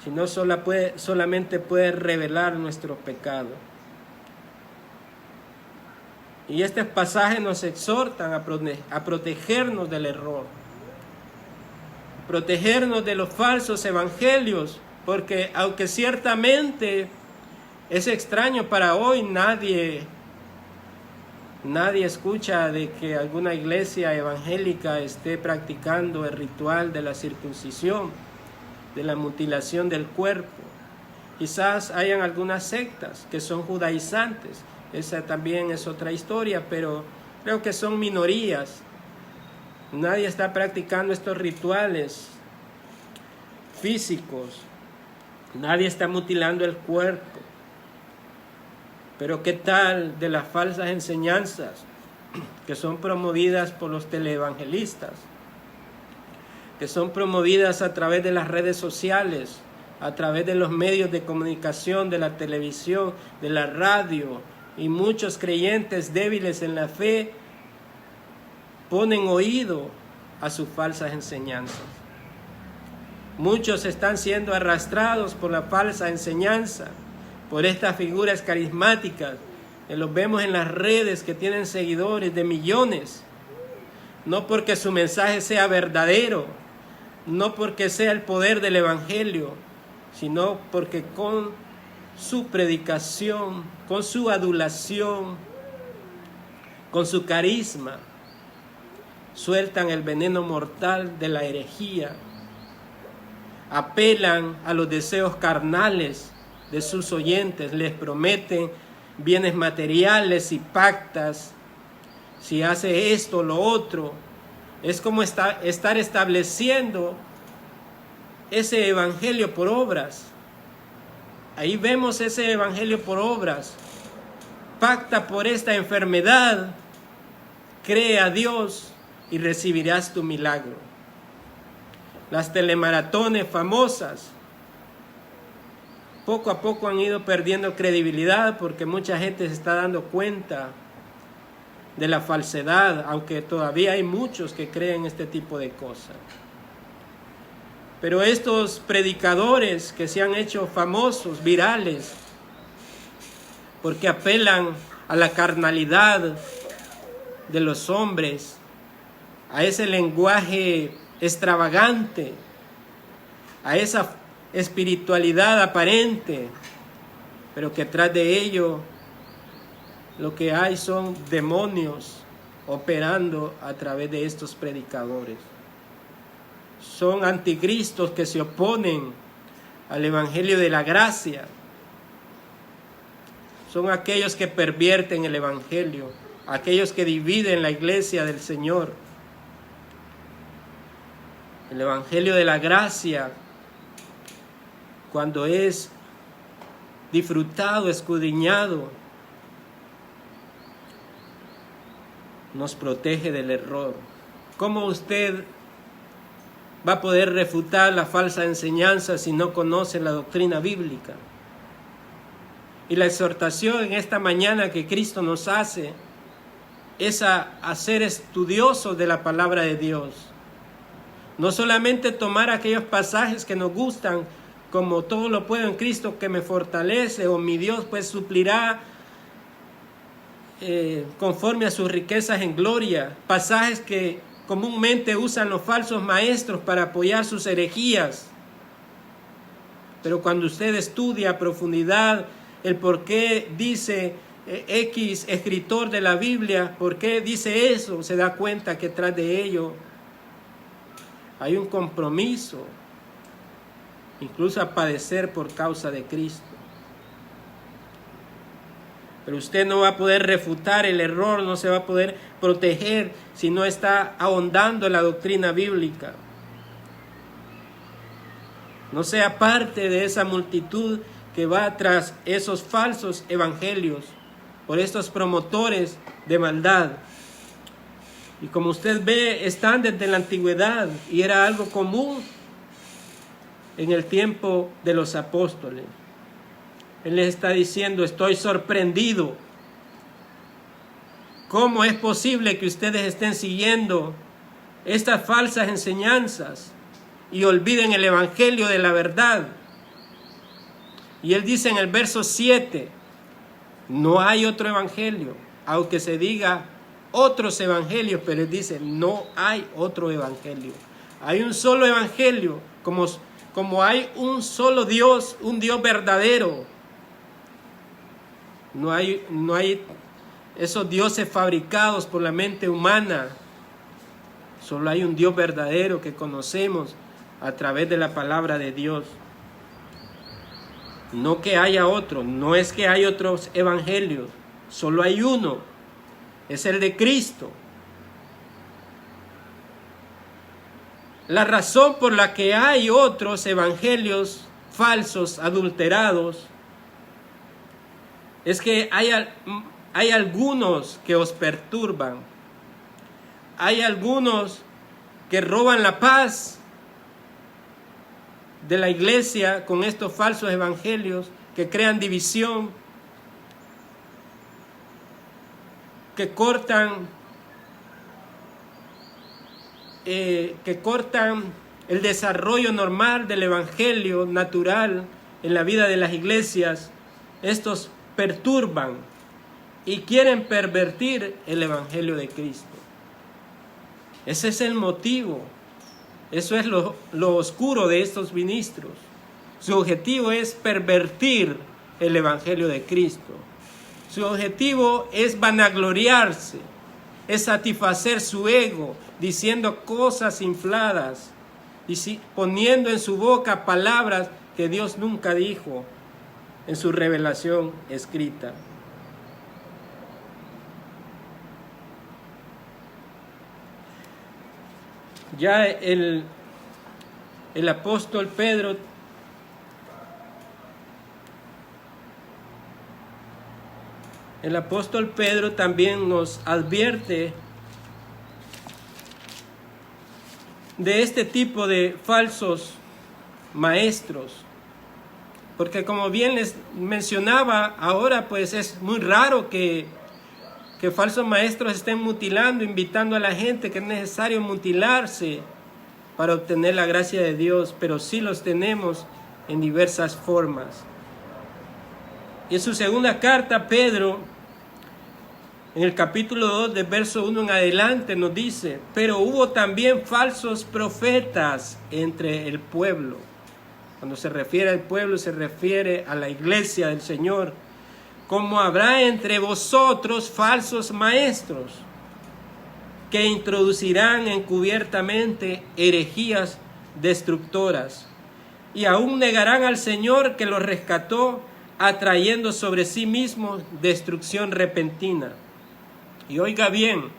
sino solamente puede revelar nuestro pecado. Y estos pasajes nos exhortan a protegernos del error, protegernos de los falsos evangelios, porque aunque ciertamente es extraño para hoy, nadie escucha de que alguna iglesia evangélica esté practicando el ritual de la circuncisión, de la mutilación del cuerpo. Quizás hayan algunas sectas que son judaizantes, esa también es otra historia, pero creo que son minorías. Nadie está practicando estos rituales físicos, nadie está mutilando el cuerpo. Pero ¿qué tal de las falsas enseñanzas que son promovidas por los teleevangelistas, que son promovidas a través de las redes sociales, a través de los medios de comunicación, de la televisión, de la radio, y muchos creyentes débiles en la fe ponen oído a sus falsas enseñanzas. Muchos están siendo arrastrados por la falsa enseñanza, por estas figuras carismáticas que los vemos en las redes, que tienen seguidores de millones, no porque su mensaje sea verdadero, no porque sea el poder del Evangelio, sino porque con su predicación, con su adulación, con su carisma, sueltan el veneno mortal de la herejía, apelan a los deseos carnales de sus oyentes, les prometen bienes materiales y pactas, si hace esto o lo otro. Es como estar estableciendo ese evangelio por obras. Ahí vemos ese evangelio por obras. Pacta por esta enfermedad, cree a Dios y recibirás tu milagro. Las telemaratones famosas poco a poco han ido perdiendo credibilidad porque mucha gente se está dando cuenta de la falsedad, aunque todavía hay muchos que creen este tipo de cosas. Pero estos predicadores que se han hecho famosos, virales, porque apelan a la carnalidad de los hombres, a ese lenguaje extravagante, a esa espiritualidad aparente, pero que tras de ello lo que hay son demonios operando a través de estos predicadores. Son anticristos que se oponen al evangelio de la gracia. Son aquellos que pervierten el evangelio, aquellos que dividen la iglesia del Señor. El evangelio de la gracia, cuando es disfrutado, escudriñado, nos protege del error. ¿Cómo usted va a poder refutar la falsa enseñanza si no conoce la doctrina bíblica? Y la exhortación en esta mañana que Cristo nos hace es a ser estudiosos de la palabra de Dios. No solamente tomar aquellos pasajes que nos gustan, como todo lo puedo en Cristo que me fortalece, o mi Dios pues suplirá conforme a sus riquezas en gloria, pasajes que comúnmente usan los falsos maestros para apoyar sus herejías. Pero cuando usted estudia a profundidad el por qué dice X escritor de la Biblia, por qué dice eso, se da cuenta que tras de ello hay un compromiso, incluso a padecer por causa de Cristo. Pero usted no va a poder refutar el error, no se va a poder proteger si no está ahondando en la doctrina bíblica. No sea parte de esa multitud que va tras esos falsos evangelios, por estos promotores de maldad. Y como usted ve, están desde la antigüedad y era algo común en el tiempo de los apóstoles. Él les está diciendo, estoy sorprendido. ¿Cómo es posible que ustedes estén siguiendo estas falsas enseñanzas y olviden el evangelio de la verdad? Y él dice en el verso 7, no hay otro evangelio, aunque se diga otros evangelios, pero él dice, no hay otro evangelio. Hay un solo evangelio, como hay un solo Dios, un Dios verdadero. No hay esos dioses fabricados por la mente humana. Solo hay un Dios verdadero que conocemos a través de la palabra de Dios. No que haya otro, no es que hay otros evangelios, solo hay uno, es el de Cristo. La razón por la que hay otros evangelios falsos, adulterados, es que hay algunos que os perturban, hay algunos que roban la paz de la iglesia con estos falsos evangelios que crean división, que cortan el desarrollo normal del evangelio natural en la vida de las iglesias. Estos perturban y quieren pervertir el evangelio de Cristo. Ese es el motivo. Eso es lo oscuro de estos ministros. Su objetivo es pervertir el evangelio de Cristo. Su objetivo es vanagloriarse, es satisfacer su ego, diciendo cosas infladas, poniendo en su boca palabras que Dios nunca dijo en su revelación escrita. Ya el apóstol Pedro también nos advierte de este tipo de falsos maestros, porque como bien les mencionaba, ahora pues es muy raro que falsos maestros estén mutilando, invitando a la gente que es necesario mutilarse para obtener la gracia de Dios, pero sí los tenemos en diversas formas. Y en su segunda carta, Pedro, en el capítulo 2, del verso 1 en adelante, nos dice: pero hubo también falsos profetas entre el pueblo. Cuando se refiere al pueblo, se refiere a la iglesia del Señor. Como habrá entre vosotros falsos maestros, que introducirán encubiertamente herejías destructoras, y aún negarán al Señor que los rescató, atrayendo sobre sí mismos destrucción repentina. Y oiga bien,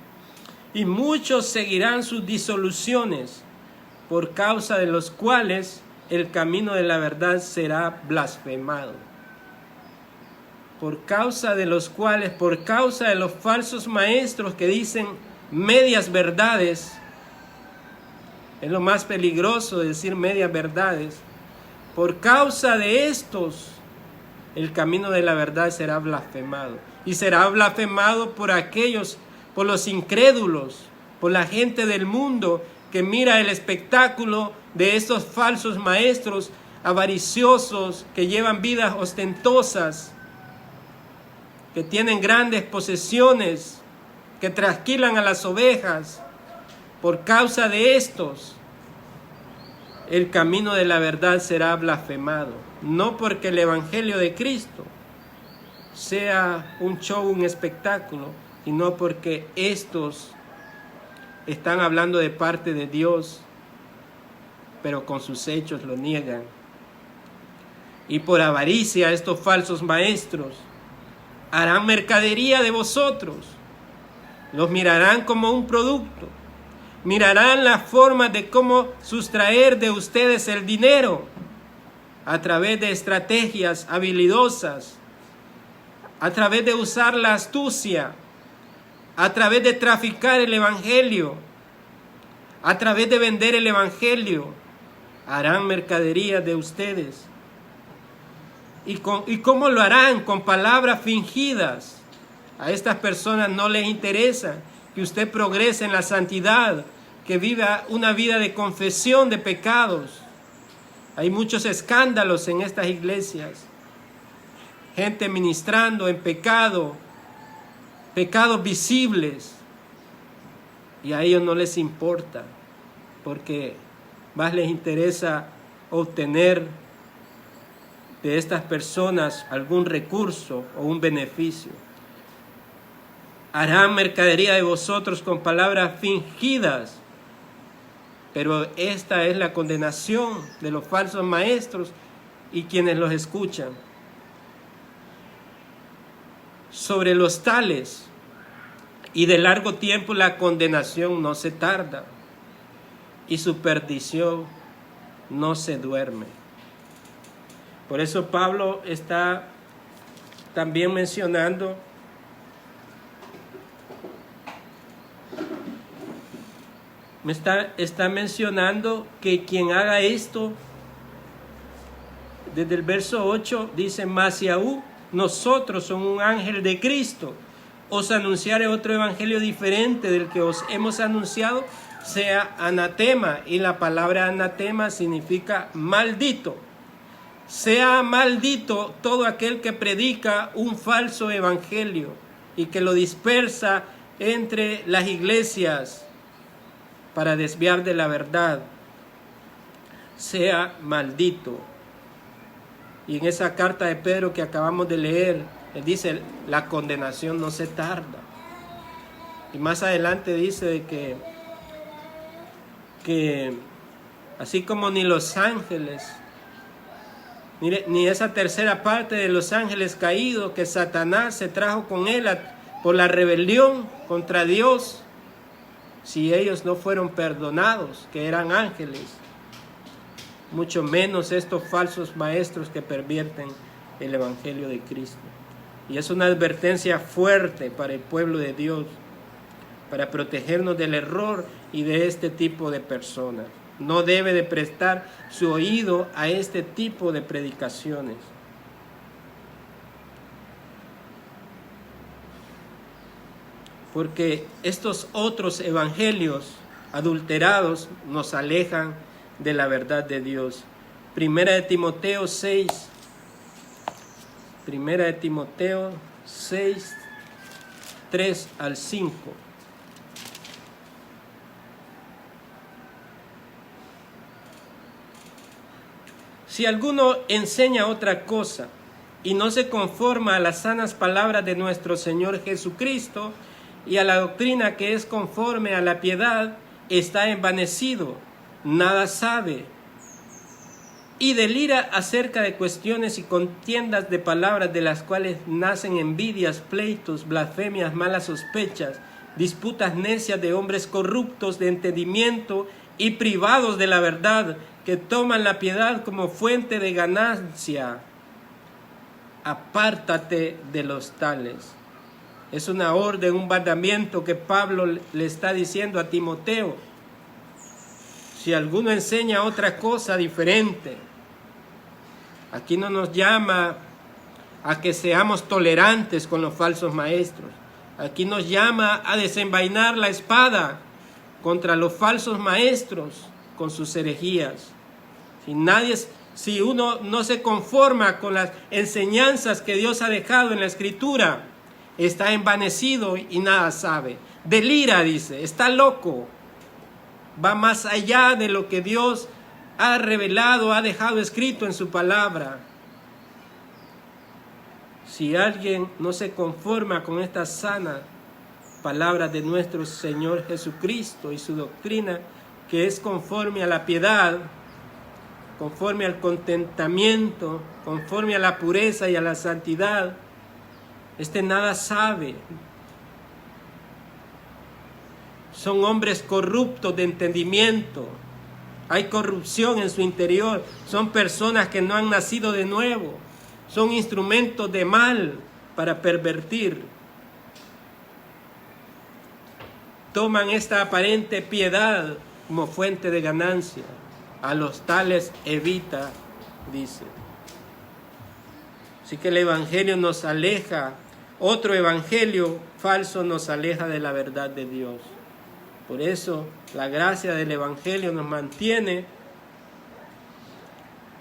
y muchos seguirán sus disoluciones, por causa de los cuales el camino de la verdad será blasfemado. Por causa de los falsos maestros que dicen medias verdades. Es lo más peligroso de decir medias verdades. Por causa de estos, el camino de la verdad será blasfemado. Y será blasfemado por los incrédulos, por la gente del mundo que mira el espectáculo de estos falsos maestros avariciosos que llevan vidas ostentosas, que tienen grandes posesiones, que trasquilan a las ovejas. Por causa de estos, el camino de la verdad será blasfemado. No porque el evangelio de Cristo sea un show, un espectáculo, sino porque estos están hablando de parte de Dios, pero con sus hechos lo niegan. Y por avaricia, estos falsos maestros harán mercadería de vosotros, los mirarán como un producto, mirarán las formas de cómo sustraer de ustedes el dinero a través de estrategias habilidosas, a través de usar la astucia, a través de traficar el evangelio, a través de vender el evangelio. Harán mercadería de ustedes. ¿Y cómo lo harán? Con palabras fingidas. A estas personas no les interesa que usted progrese en la santidad, que viva una vida de confesión de pecados. Hay muchos escándalos en estas iglesias. Gente ministrando en pecado, pecados visibles. Y a ellos no les importa, porque más les interesa obtener de estas personas algún recurso o un beneficio. Harán mercadería de vosotros con palabras fingidas, pero esta es la condenación de los falsos maestros y quienes los escuchan. Sobre los tales, y de largo tiempo la condenación no se tarda, y su perdición no se duerme. Por eso Pablo está también mencionando está mencionando que quien haga esto desde el verso 8 dice: mas si aún nosotros somos un ángel de Cristo, os anunciaré otro evangelio diferente del que os hemos anunciado, sea anatema. Y la palabra anatema significa maldito. Sea maldito todo aquel que predica un falso evangelio y que lo dispersa entre las iglesias para desviar de la verdad. Sea maldito. Y en esa carta de Pedro que acabamos de leer, él dice: la condenación no se tarda. Y más adelante dice de que así como ni los ángeles, ni esa tercera parte de los ángeles caídos que Satanás se trajo con él por la rebelión contra Dios, si ellos no fueron perdonados, que eran ángeles, mucho menos estos falsos maestros que pervierten el evangelio de Cristo. Y es una advertencia fuerte para el pueblo de Dios, para protegernos del error y de este tipo de personas. No debe de prestar su oído a este tipo de predicaciones. Porque estos otros evangelios adulterados nos alejan de la verdad de Dios. Primera de Timoteo 6, 3 al 5. Si alguno enseña otra cosa y no se conforma a las sanas palabras de nuestro Señor Jesucristo y a la doctrina que es conforme a la piedad, está envanecido, nada sabe, y delira acerca de cuestiones y contiendas de palabras, de las cuales nacen envidias, pleitos, blasfemias, malas sospechas, disputas necias de hombres corruptos de entendimiento y privados de la verdad, que toman la piedad como fuente de ganancia. Apártate de los tales. Es una orden, un mandamiento que Pablo le está diciendo a Timoteo. Si alguno enseña otra cosa diferente, aquí no nos llama a que seamos tolerantes con los falsos maestros. Aquí nos llama a desenvainar la espada contra los falsos maestros con sus herejías. Si uno no se conforma con las enseñanzas que Dios ha dejado en la Escritura, está envanecido y nada sabe. Delira, dice, está loco. Va más allá de lo que Dios ha revelado, ha dejado escrito en su palabra. Si alguien no se conforma con esta sana palabra de nuestro Señor Jesucristo y su doctrina, que es conforme a la piedad, conforme al contentamiento, conforme a la pureza y a la santidad, nada sabe. Son hombres corruptos de entendimiento. Hay corrupción en su interior. Son personas que no han nacido de nuevo. Son instrumentos de mal para pervertir. Toman esta aparente piedad como fuente de ganancia. A los tales evita, dice. Así que el evangelio nos aleja. Otro evangelio falso nos aleja de la verdad de Dios. Por eso la gracia del evangelio nos mantiene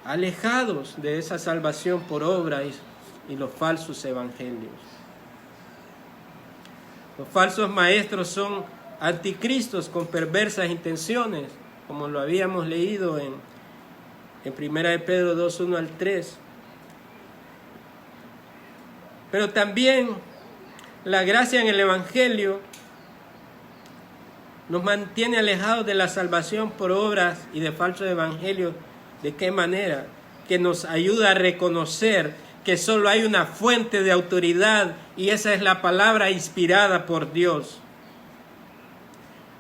alejados de esa salvación por obra y los falsos evangelios. Los falsos maestros son anticristos con perversas intenciones, como lo habíamos leído en 1 de Pedro 2, 1 al 3. Pero también la gracia en el evangelio nos mantiene alejados de la salvación por obras y de falsos evangelios. ¿De qué manera? Que nos ayuda a reconocer que solo hay una fuente de autoridad y esa es la palabra inspirada por Dios.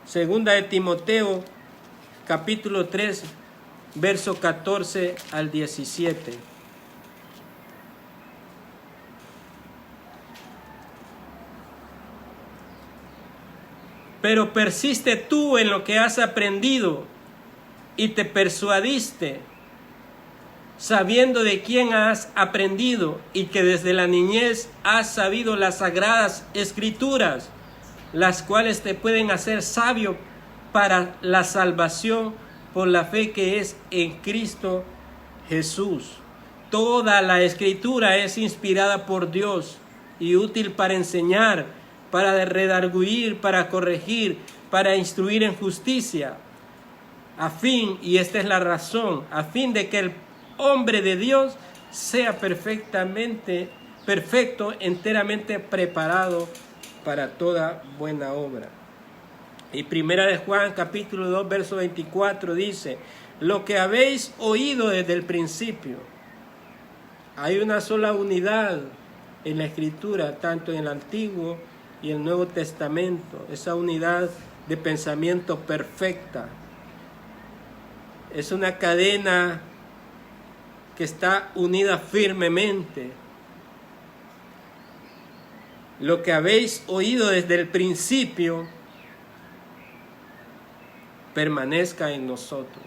Segunda de Timoteo, capítulo 3, verso 14 al 17. Pero persiste tú en lo que has aprendido y te persuadiste sabiendo de quién has aprendido y que desde la niñez has sabido las sagradas escrituras, las cuales te pueden hacer sabio para la salvación por la fe que es en Cristo Jesús. Toda la escritura es inspirada por Dios y útil para enseñar, para redarguir, para corregir, para instruir en justicia, y esta es la razón, a fin de que el hombre de Dios sea perfecto, enteramente preparado para toda buena obra. Y primera de Juan, capítulo 2, verso 24, dice: lo que habéis oído desde el principio. Hay una sola unidad en la Escritura, tanto en el Antiguo y el Nuevo Testamento. Esa unidad de pensamiento perfecta. Es una cadena que está unida firmemente. Lo que habéis oído desde el principio permanezca en nosotros.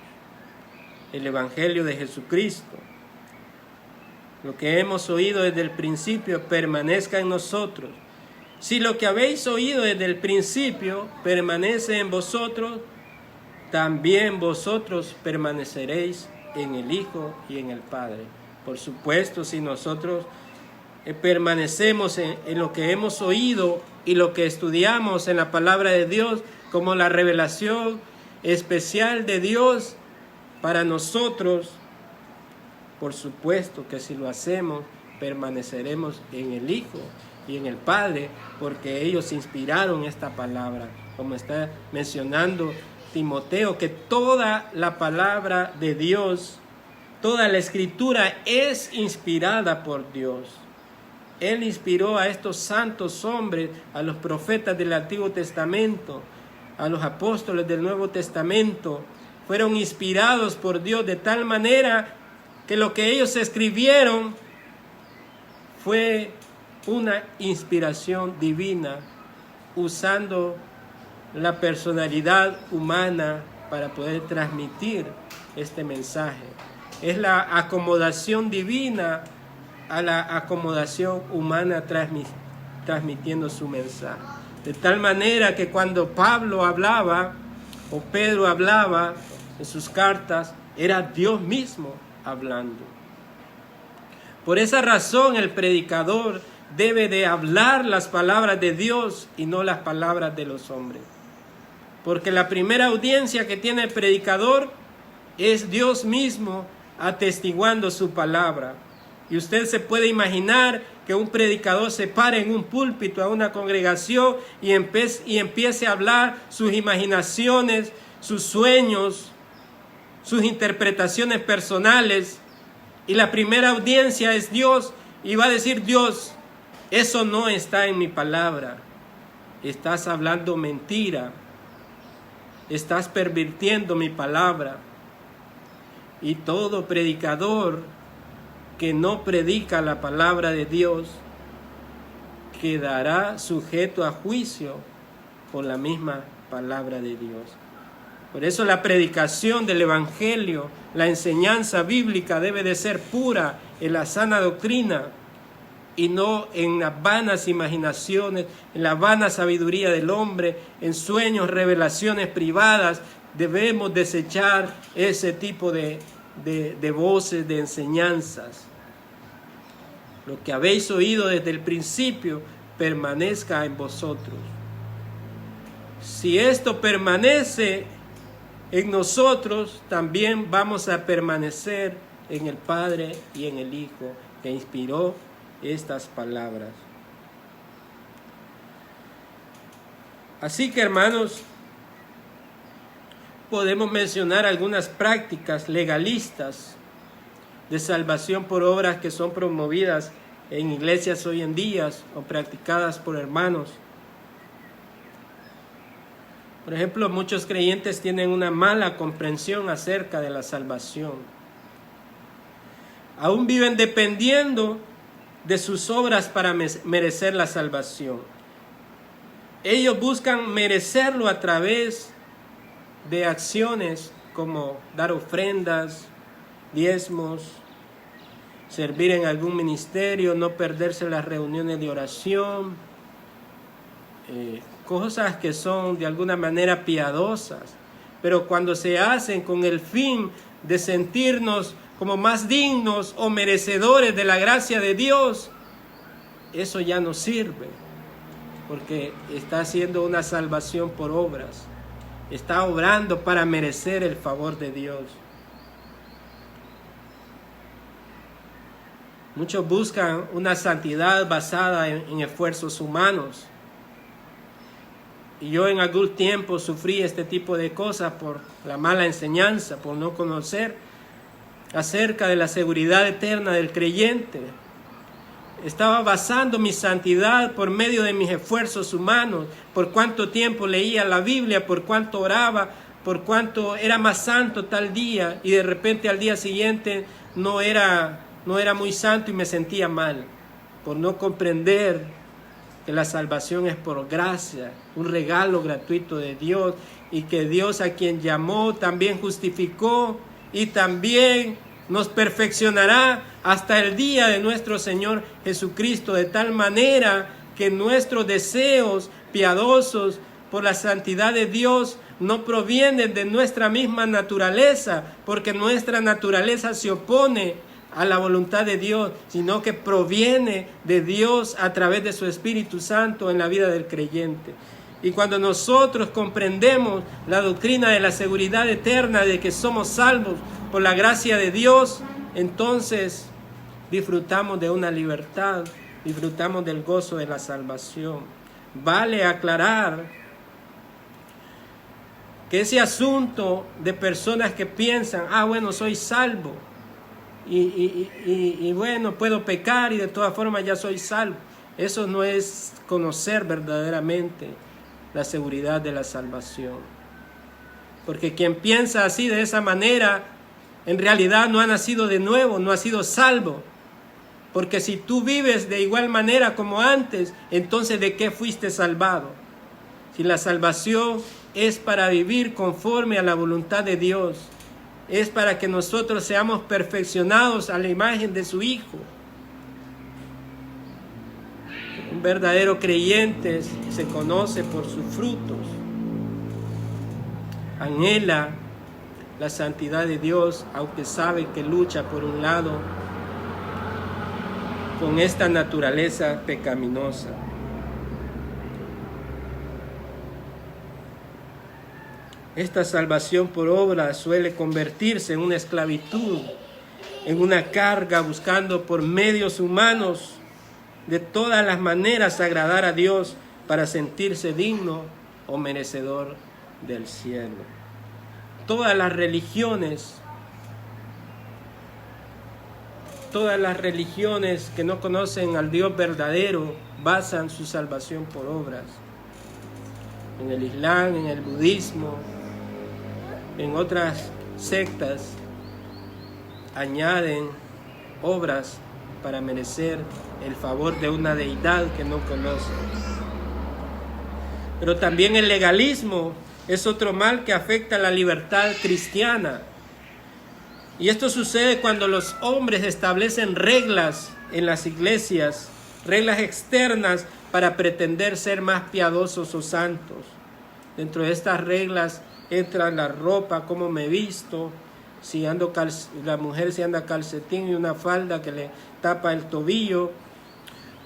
El Evangelio de Jesucristo. Lo que hemos oído desde el principio permanezca en nosotros. Si lo que habéis oído desde el principio permanece en vosotros, también vosotros permaneceréis en el Hijo y en el Padre. Por supuesto, si nosotros permanecemos en lo que hemos oído y lo que estudiamos en la palabra de Dios como la revelación especial de Dios para nosotros, por supuesto que si lo hacemos, permaneceremos en el Hijo y en el Padre, porque ellos inspiraron esta palabra, como está mencionando Timoteo, que toda la palabra de Dios, toda la Escritura es inspirada por Dios. Él inspiró a estos santos hombres, a los profetas del Antiguo Testamento, a los apóstoles del Nuevo Testamento. Fueron inspirados por Dios de tal manera que lo que ellos escribieron fue una inspiración divina, usando la personalidad humana para poder transmitir este mensaje. Es la acomodación divina a la acomodación humana transmitiendo su mensaje. De tal manera que cuando Pablo hablaba o Pedro hablaba en sus cartas, era Dios mismo hablando. Por esa razón el predicador debe de hablar las palabras de Dios y no las palabras de los hombres. Porque la primera audiencia que tiene el predicador es Dios mismo atestiguando su palabra. Y usted se puede imaginar que un predicador se pare en un púlpito a una congregación y empiece a hablar sus imaginaciones, sus sueños, sus interpretaciones personales. Y la primera audiencia es Dios, y va a decir Dios: eso no está en mi palabra, estás hablando mentira, estás pervirtiendo mi palabra. Y todo predicador que no predica la palabra de Dios quedará sujeto a juicio por la misma palabra de Dios. Por eso la predicación del Evangelio, la enseñanza bíblica debe de ser pura en la sana doctrina y no en las vanas imaginaciones, en la vana sabiduría del hombre, en sueños, revelaciones privadas. Debemos desechar ese tipo de voces, de enseñanzas. Lo que habéis oído desde el principio permanezca en vosotros. Si esto permanece en nosotros, también vamos a permanecer en el Padre y en el Hijo, que inspiró estas palabras. Así que, hermanos, podemos mencionar algunas prácticas legalistas de salvación por obras que son promovidas en iglesias hoy en día o practicadas por hermanos. Por ejemplo, muchos creyentes tienen una mala comprensión acerca de la salvación. Aún viven dependiendo de sus obras para merecer la salvación. Ellos buscan merecerlo a través de acciones como dar ofrendas, diezmos, servir en algún ministerio, no perderse las reuniones de oración, cosas que son de alguna manera piadosas, pero cuando se hacen con el fin de sentirnos como más dignos o merecedores de la gracia de Dios, eso ya no sirve, porque está haciendo una salvación por obras, está obrando para merecer el favor de Dios. Muchos buscan una santidad basada en esfuerzos humanos. Y yo en algún tiempo sufrí este tipo de cosas por la mala enseñanza, por no conocer acerca de la seguridad eterna del creyente. Estaba basando mi santidad por medio de mis esfuerzos humanos, por cuánto tiempo leía la Biblia, por cuánto oraba, por cuánto era más santo tal día, y de repente al día siguiente no era muy santo y me sentía mal, por no comprender que la salvación es por gracia, un regalo gratuito de Dios, y que Dios, a quien llamó, también justificó y también nos perfeccionará hasta el día de nuestro Señor Jesucristo, de tal manera que nuestros deseos piadosos por la santidad de Dios no provienen de nuestra misma naturaleza, porque nuestra naturaleza se opone a la voluntad de Dios, sino que proviene de Dios a través de su Espíritu Santo en la vida del creyente. Y cuando nosotros comprendemos la doctrina de la seguridad eterna, de que somos salvos por la gracia de Dios, entonces disfrutamos de una libertad, disfrutamos del gozo de la salvación. Vale aclarar que ese asunto de personas que piensan, bueno, soy salvo, y bueno, puedo pecar y de todas formas ya soy salvo, eso no es conocer verdaderamente la seguridad de la salvación. Porque quien piensa así, de esa manera, en realidad no ha nacido de nuevo, no ha sido salvo. Porque si tú vives de igual manera como antes, entonces ¿de qué fuiste salvado? Si la salvación es para vivir conforme a la voluntad de Dios, es para que nosotros seamos perfeccionados a la imagen de su Hijo. Un verdadero creyente se conoce por sus frutos. Anhela la santidad de Dios, aunque sabe que lucha por un lado con esta naturaleza pecaminosa. Esta salvación por obra suele convertirse en una esclavitud, en una carga, buscando por medios humanos de todas las maneras agradar a Dios para sentirse digno o merecedor del cielo. Todas las religiones que no conocen al Dios verdadero basan su salvación por obras. En el Islam, en el budismo, en otras sectas, añaden obras para merecer el favor de una deidad que no conocen. Pero también el legalismo es otro mal que afecta a la libertad cristiana. Y esto sucede cuando los hombres establecen reglas en las iglesias, reglas externas para pretender ser más piadosos o santos. Dentro de estas reglas entra la ropa, cómo me visto, si la mujer si anda calcetín y una falda que le tapa el tobillo,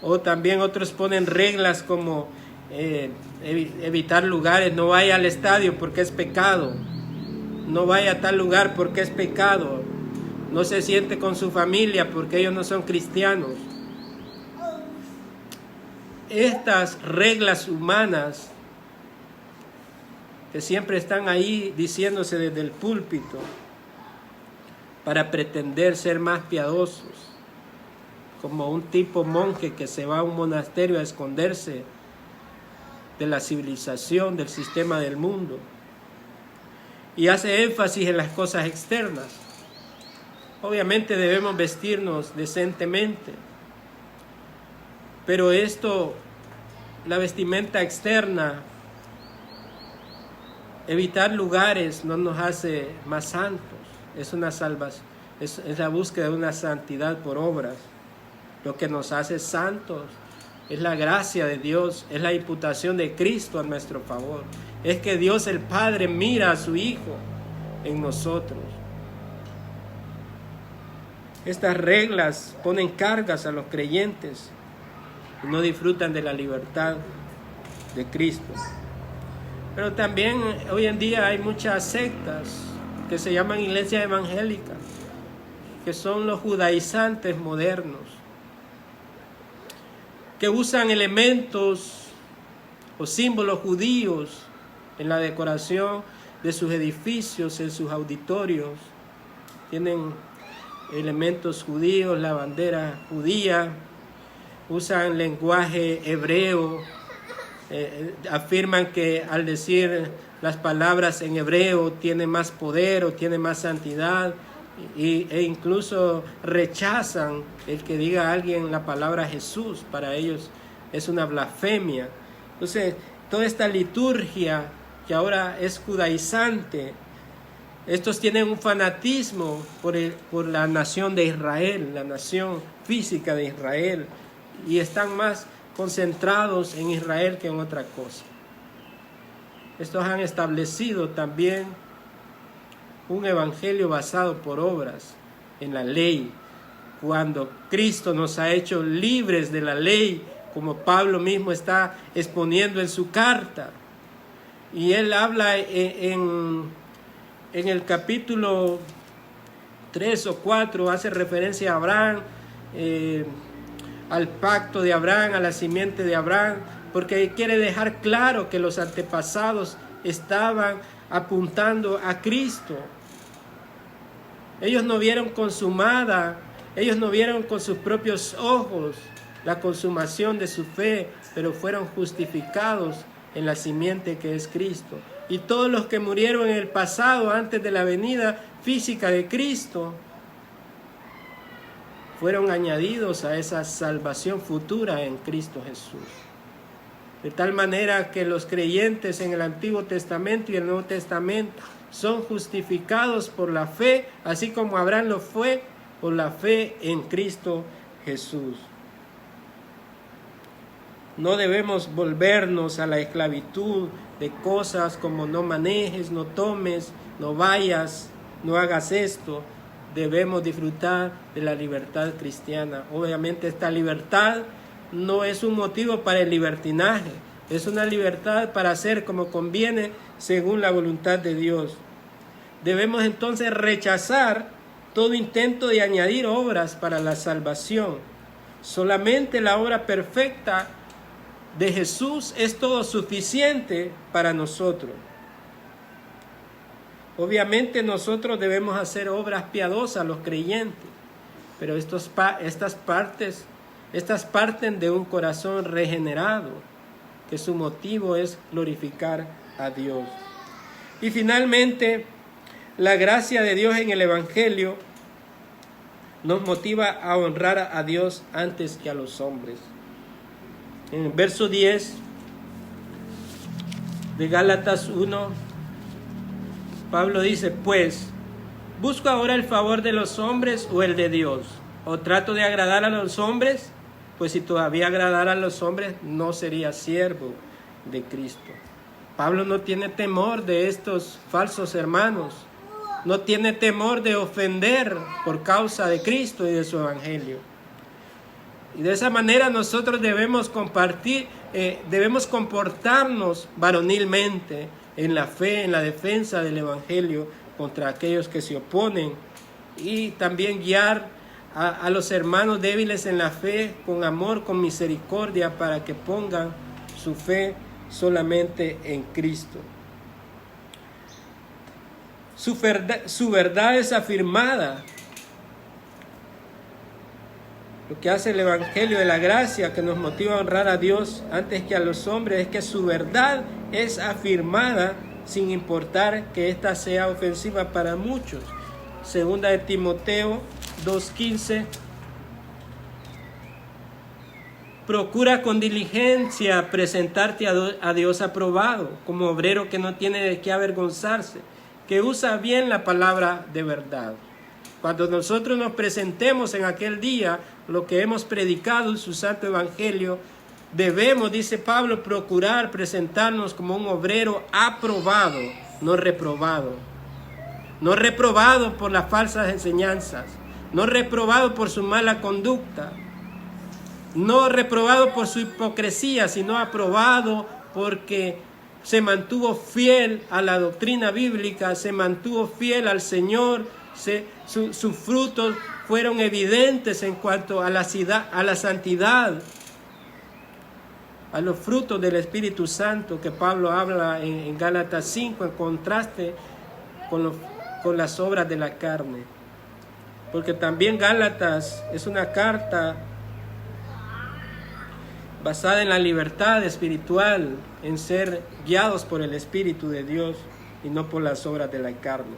o también otros ponen reglas como evitar lugares, no vaya al estadio porque es pecado, no vaya a tal lugar porque es pecado, no se siente con su familia porque ellos no son cristianos. Estas reglas humanas que siempre están ahí diciéndose desde el púlpito para pretender ser más piadosos, como un tipo monje que se va a un monasterio a esconderse de la civilización, del sistema del mundo, y hace énfasis en las cosas externas. Obviamente debemos vestirnos decentemente, pero la vestimenta externa, evitar lugares no nos hace más santos, es es la búsqueda de una santidad por obras. Lo que nos hace santos es la gracia de Dios, es la imputación de Cristo a nuestro favor. Es que Dios el Padre mira a su Hijo en nosotros. Estas reglas ponen cargas a los creyentes y no disfrutan de la libertad de Cristo. Pero también hoy en día hay muchas sectas que se llaman iglesias evangélicas, que son los judaizantes modernos, que usan elementos o símbolos judíos en la decoración de sus edificios, en sus auditorios. Tienen elementos judíos, la bandera judía, usan lenguaje hebreo, afirman que al decir las palabras en hebreo tiene más poder o tiene más santidad, e incluso rechazan el que diga a alguien la palabra Jesús. Para ellos es una blasfemia. Entonces, toda esta liturgia que ahora es judaizante, estos tienen un fanatismo por la nación de Israel, la nación física de Israel, y están más concentrados en Israel que en otra cosa. Estos han establecido también un evangelio basado por obras en la ley, cuando Cristo nos ha hecho libres de la ley, como Pablo mismo está exponiendo en su carta. Y él habla en el capítulo 3 o 4, hace referencia a Abraham, al pacto de Abraham, a la simiente de Abraham, porque quiere dejar claro que los antepasados estaban apuntando a Cristo. Ellos no vieron consumada, ellos no vieron con sus propios ojos la consumación de su fe, pero fueron justificados en la simiente que es Cristo. Y todos los que murieron en el pasado, antes de la venida física de Cristo, fueron añadidos a esa salvación futura en Cristo Jesús. De tal manera que los creyentes en el Antiguo Testamento y el Nuevo Testamento son justificados por la fe, así como Abraham lo fue por la fe en Cristo Jesús. No debemos volvernos a la esclavitud de cosas como no manejes, no tomes, no vayas, no hagas esto. Debemos disfrutar de la libertad cristiana. Obviamente esta libertad no es un motivo para el libertinaje, es una libertad para hacer como conviene según la voluntad de Dios. Debemos entonces rechazar todo intento de añadir obras para la salvación. Solamente la obra perfecta de Jesús es todo suficiente para nosotros. Obviamente nosotros debemos hacer obras piadosas, los creyentes, pero estas parten de un corazón regenerado, que su motivo es glorificar a Dios. Y finalmente, la gracia de Dios en el Evangelio nos motiva a honrar a Dios antes que a los hombres. En el verso 10 de Gálatas 1, Pablo dice: pues, ¿busco ahora el favor de los hombres o el de Dios? ¿O trato de agradar a los hombres? Pues si todavía agradara a los hombres, no sería siervo de Cristo. Pablo no tiene temor de estos falsos hermanos. No tiene temor de ofender por causa de Cristo y de su evangelio. Y de esa manera nosotros debemos comportarnos varonilmente en la fe, en la defensa del evangelio contra aquellos que se oponen, y también guiar a los hermanos débiles en la fe con amor, con misericordia, para que pongan su fe solamente en Cristo. Su verdad es afirmada. Lo que hace el Evangelio de la Gracia, que nos motiva a honrar a Dios antes que a los hombres, es que su verdad es afirmada sin importar que ésta sea ofensiva para muchos. Segunda de Timoteo 2:15. Procura con diligencia presentarte a Dios aprobado, como obrero que no tiene de qué avergonzarse, que usa bien la palabra de verdad. Cuando nosotros nos presentemos en aquel día, lo que hemos predicado en su santo evangelio, debemos, dice Pablo, procurar presentarnos como un obrero aprobado, no reprobado. No reprobado por las falsas enseñanzas, no reprobado por su mala conducta, no reprobado por su hipocresía, sino aprobado porque se mantuvo fiel a la doctrina bíblica, se mantuvo fiel al Señor, sus frutos fueron evidentes en cuanto a la santidad, a los frutos del Espíritu Santo que Pablo habla en Gálatas 5, en contraste con las obras de la carne. Porque también Gálatas es una carta basada en la libertad espiritual, en ser guiados por el Espíritu de Dios y no por las obras de la carne.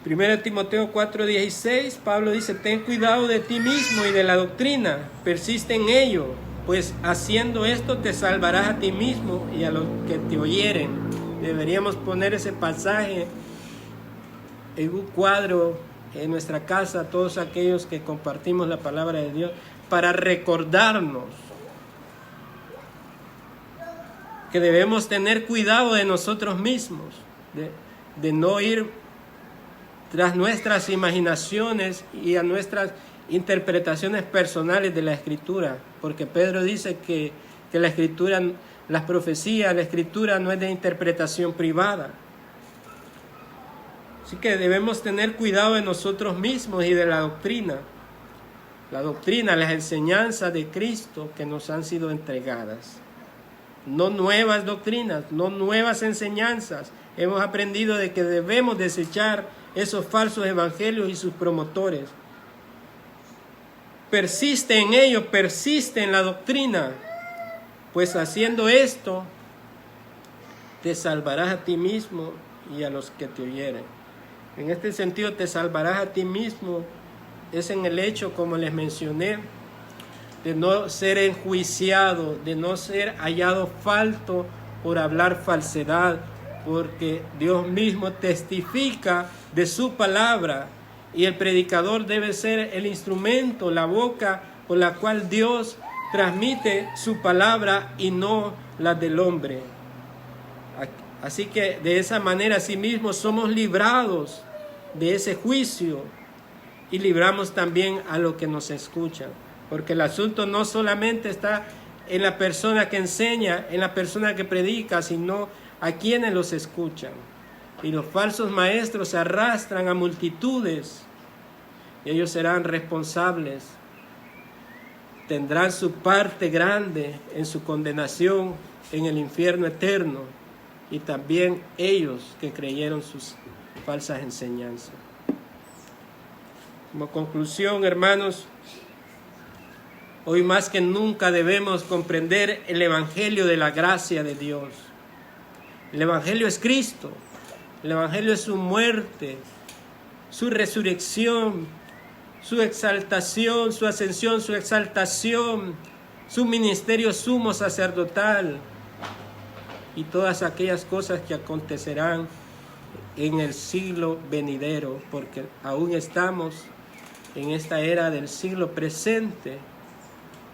1 Timoteo 4:16, Pablo dice: ten cuidado de ti mismo y de la doctrina, persiste en ello, pues haciendo esto te salvarás a ti mismo y a los que te oyeren. Deberíamos poner ese pasaje en un cuadro en nuestra casa, todos aquellos que compartimos la palabra de Dios, para recordarnos que debemos tener cuidado de nosotros mismos, de no ir tras nuestras imaginaciones y a nuestras interpretaciones personales de la Escritura, porque Pedro dice que la Escritura, las profecías, la Escritura no es de interpretación privada. Así que debemos tener cuidado de nosotros mismos y de la doctrina, las enseñanzas de Cristo que nos han sido entregadas. No nuevas doctrinas, no nuevas enseñanzas. Hemos aprendido de que debemos desechar esos falsos evangelios y sus promotores. Persiste en ello, persiste en la doctrina, pues haciendo esto te salvarás a ti mismo y a los que te oyeren. En este sentido, te salvarás a ti mismo es en el hecho, como les mencioné, de no ser enjuiciado, de no ser hallado falto por hablar falsedad, porque Dios mismo testifica de su palabra y el predicador debe ser el instrumento, la boca por la cual Dios transmite su palabra y no la del hombre. Así que de esa manera asimismo somos librados de ese juicio y libramos también a los que nos escuchan, porque el asunto no solamente está en la persona que enseña, en la persona que predica, sino a quienes los escuchan. Y los falsos maestros arrastran a multitudes y ellos serán responsables, tendrán su parte grande en su condenación en el infierno eterno, y también ellos que creyeron sus falsas enseñanzas. Como conclusión, hermanos, hoy más que nunca debemos comprender el evangelio de la gracia de Dios. El evangelio es Cristo, el evangelio es su muerte, su resurrección, su exaltación, su ascensión, su exaltación, su ministerio sumo sacerdotal y todas aquellas cosas que acontecerán en el siglo venidero, porque aún estamos en esta era del siglo presente,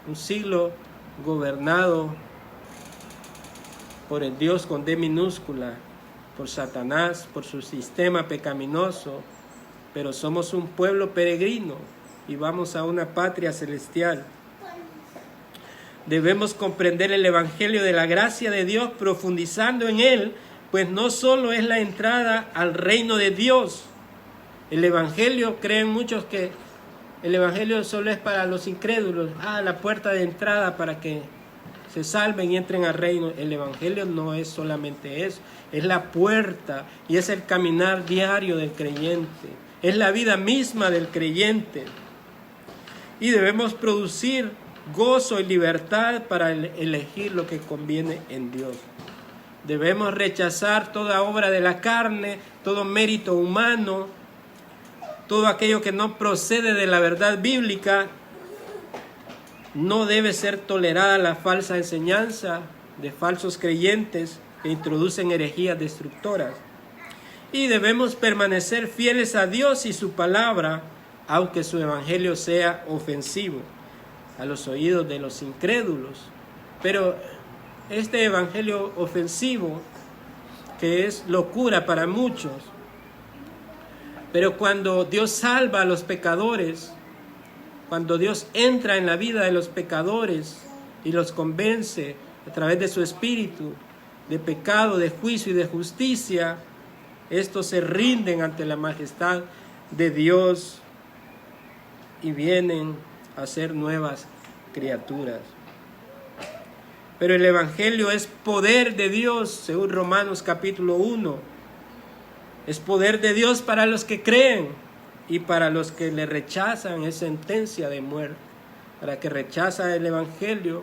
un siglo gobernado por el Dios con D minúscula, por Satanás, por su sistema pecaminoso, pero somos un pueblo peregrino y vamos a una patria celestial. Debemos comprender el evangelio de la gracia de Dios profundizando en él, pues no solo es la entrada al reino de Dios. El evangelio, creen muchos que el evangelio solo es para los incrédulos, la puerta de entrada para que se salven y entren al reino. El evangelio no es solamente eso, es la puerta y es el caminar diario del creyente, es la vida misma del creyente. Y debemos producir gozo y libertad para elegir lo que conviene en Dios. Debemos rechazar toda obra de la carne, todo mérito humano, todo aquello que no procede de la verdad bíblica. No debe ser tolerada la falsa enseñanza de falsos creyentes que introducen herejías destructoras. Y debemos permanecer fieles a Dios y su palabra, aunque su evangelio sea ofensivo a los oídos de los incrédulos. Pero este evangelio ofensivo, que es locura para muchos, pero cuando Dios salva a los pecadores, cuando Dios entra en la vida de los pecadores y los convence a través de su espíritu de pecado, de juicio y de justicia, estos se rinden ante la majestad de Dios y vienen a ser nuevas criaturas. Pero el evangelio es poder de Dios, según Romanos capítulo 1. Es poder de Dios para los que creen, y para los que le rechazan es sentencia de muerte. Para que rechaza el evangelio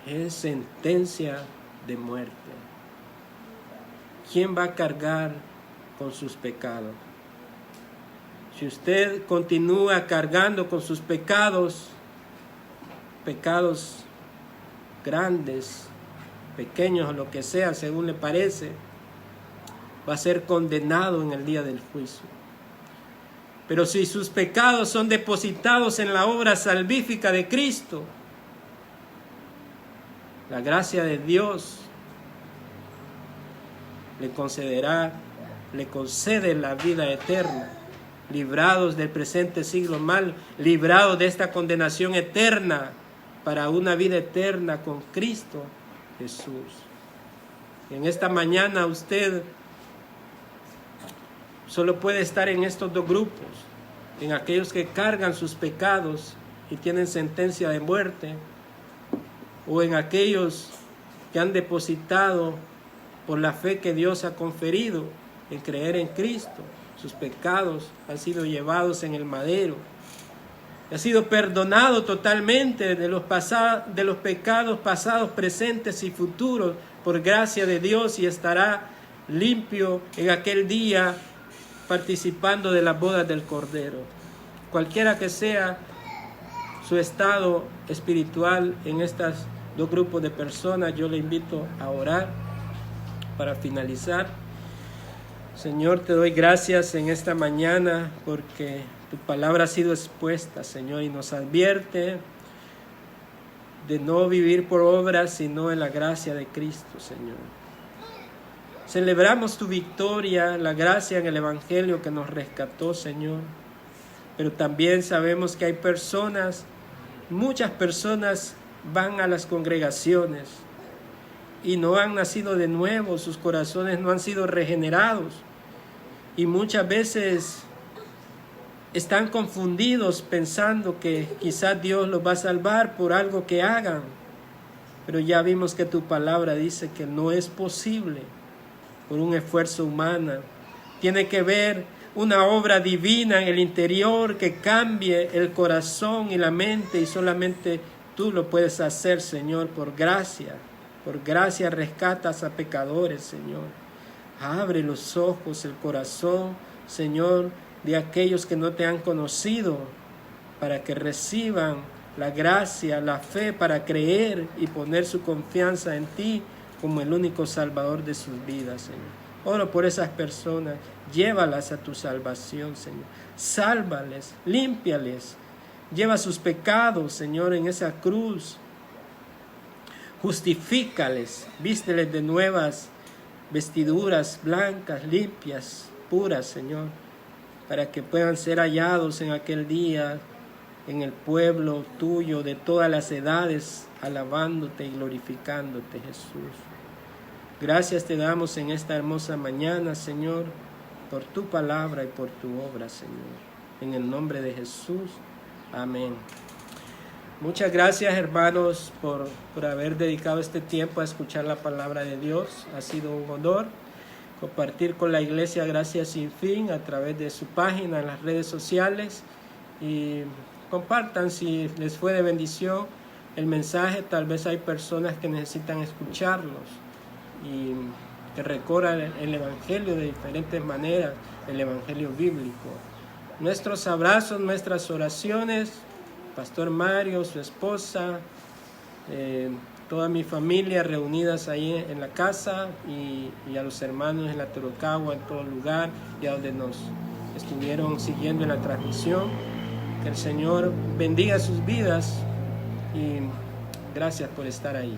es sentencia de muerte. ¿Quién va a cargar con sus pecados? Si usted continúa cargando con sus pecados, pecados grandes, pequeños o lo que sea, según le parece, va a ser condenado en el día del juicio. Pero si sus pecados son depositados en la obra salvífica de Cristo, la gracia de Dios le concede la vida eterna, librados del presente siglo mal, librados de esta condenación eterna para una vida eterna con Cristo Jesús. En esta mañana usted solo puede estar en estos dos grupos, en aquellos que cargan sus pecados y tienen sentencia de muerte, o en aquellos que han depositado por la fe que Dios ha conferido en creer en Cristo. Sus pecados han sido llevados en el madero. Ha sido perdonado totalmente de los pecados pasados, presentes y futuros por gracia de Dios, y estará limpio en aquel día participando de las bodas del Cordero. Cualquiera que sea su estado espiritual en estos dos grupos de personas, yo le invito a orar para finalizar. Señor, te doy gracias en esta mañana porque tu palabra ha sido expuesta, Señor, y nos advierte de no vivir por obras, sino en la gracia de Cristo, Señor. Celebramos tu victoria, la gracia en el evangelio que nos rescató, Señor. Pero también sabemos que hay personas, muchas personas van a las congregaciones y no han nacido de nuevo, sus corazones no han sido regenerados. Y muchas veces están confundidos pensando que quizás Dios los va a salvar por algo que hagan. Pero ya vimos que tu palabra dice que no es posible por un esfuerzo humano. Tiene que ver una obra divina en el interior que cambie el corazón y la mente, y solamente tú lo puedes hacer, Señor, por gracia. Por gracia rescatas a pecadores, Señor. Abre los ojos, el corazón, Señor, de aquellos que no te han conocido, para que reciban la gracia, la fe para creer y poner su confianza en ti como el único Salvador de sus vidas, Señor. Oro por esas personas, llévalas a tu salvación, Señor. Sálvales, límpiales, lleva sus pecados, Señor, en esa cruz. Justifícales, vísteles de nuevas vestiduras blancas, limpias, puras, Señor, para que puedan ser hallados en aquel día en el pueblo tuyo de todas las edades, alabándote y glorificándote, Jesús. Gracias te damos en esta hermosa mañana, Señor, por tu palabra y por tu obra, Señor. En el nombre de Jesús. Amén. Muchas gracias, hermanos, por haber dedicado este tiempo a escuchar la palabra de Dios. Ha sido un honor compartir con la Iglesia Gracias Sin Fin a través de su página en las redes sociales. Y compartan si les fue de bendición el mensaje. Tal vez hay personas que necesitan escucharlos y que recorran el Evangelio de diferentes maneras, el Evangelio bíblico. Nuestros abrazos, nuestras oraciones, Pastor Mario, su esposa, toda mi familia reunidas ahí en la casa y a los hermanos en la Torocagua, en todo lugar, y a donde nos estuvieron siguiendo en la transmisión. Que el Señor bendiga sus vidas y gracias por estar ahí.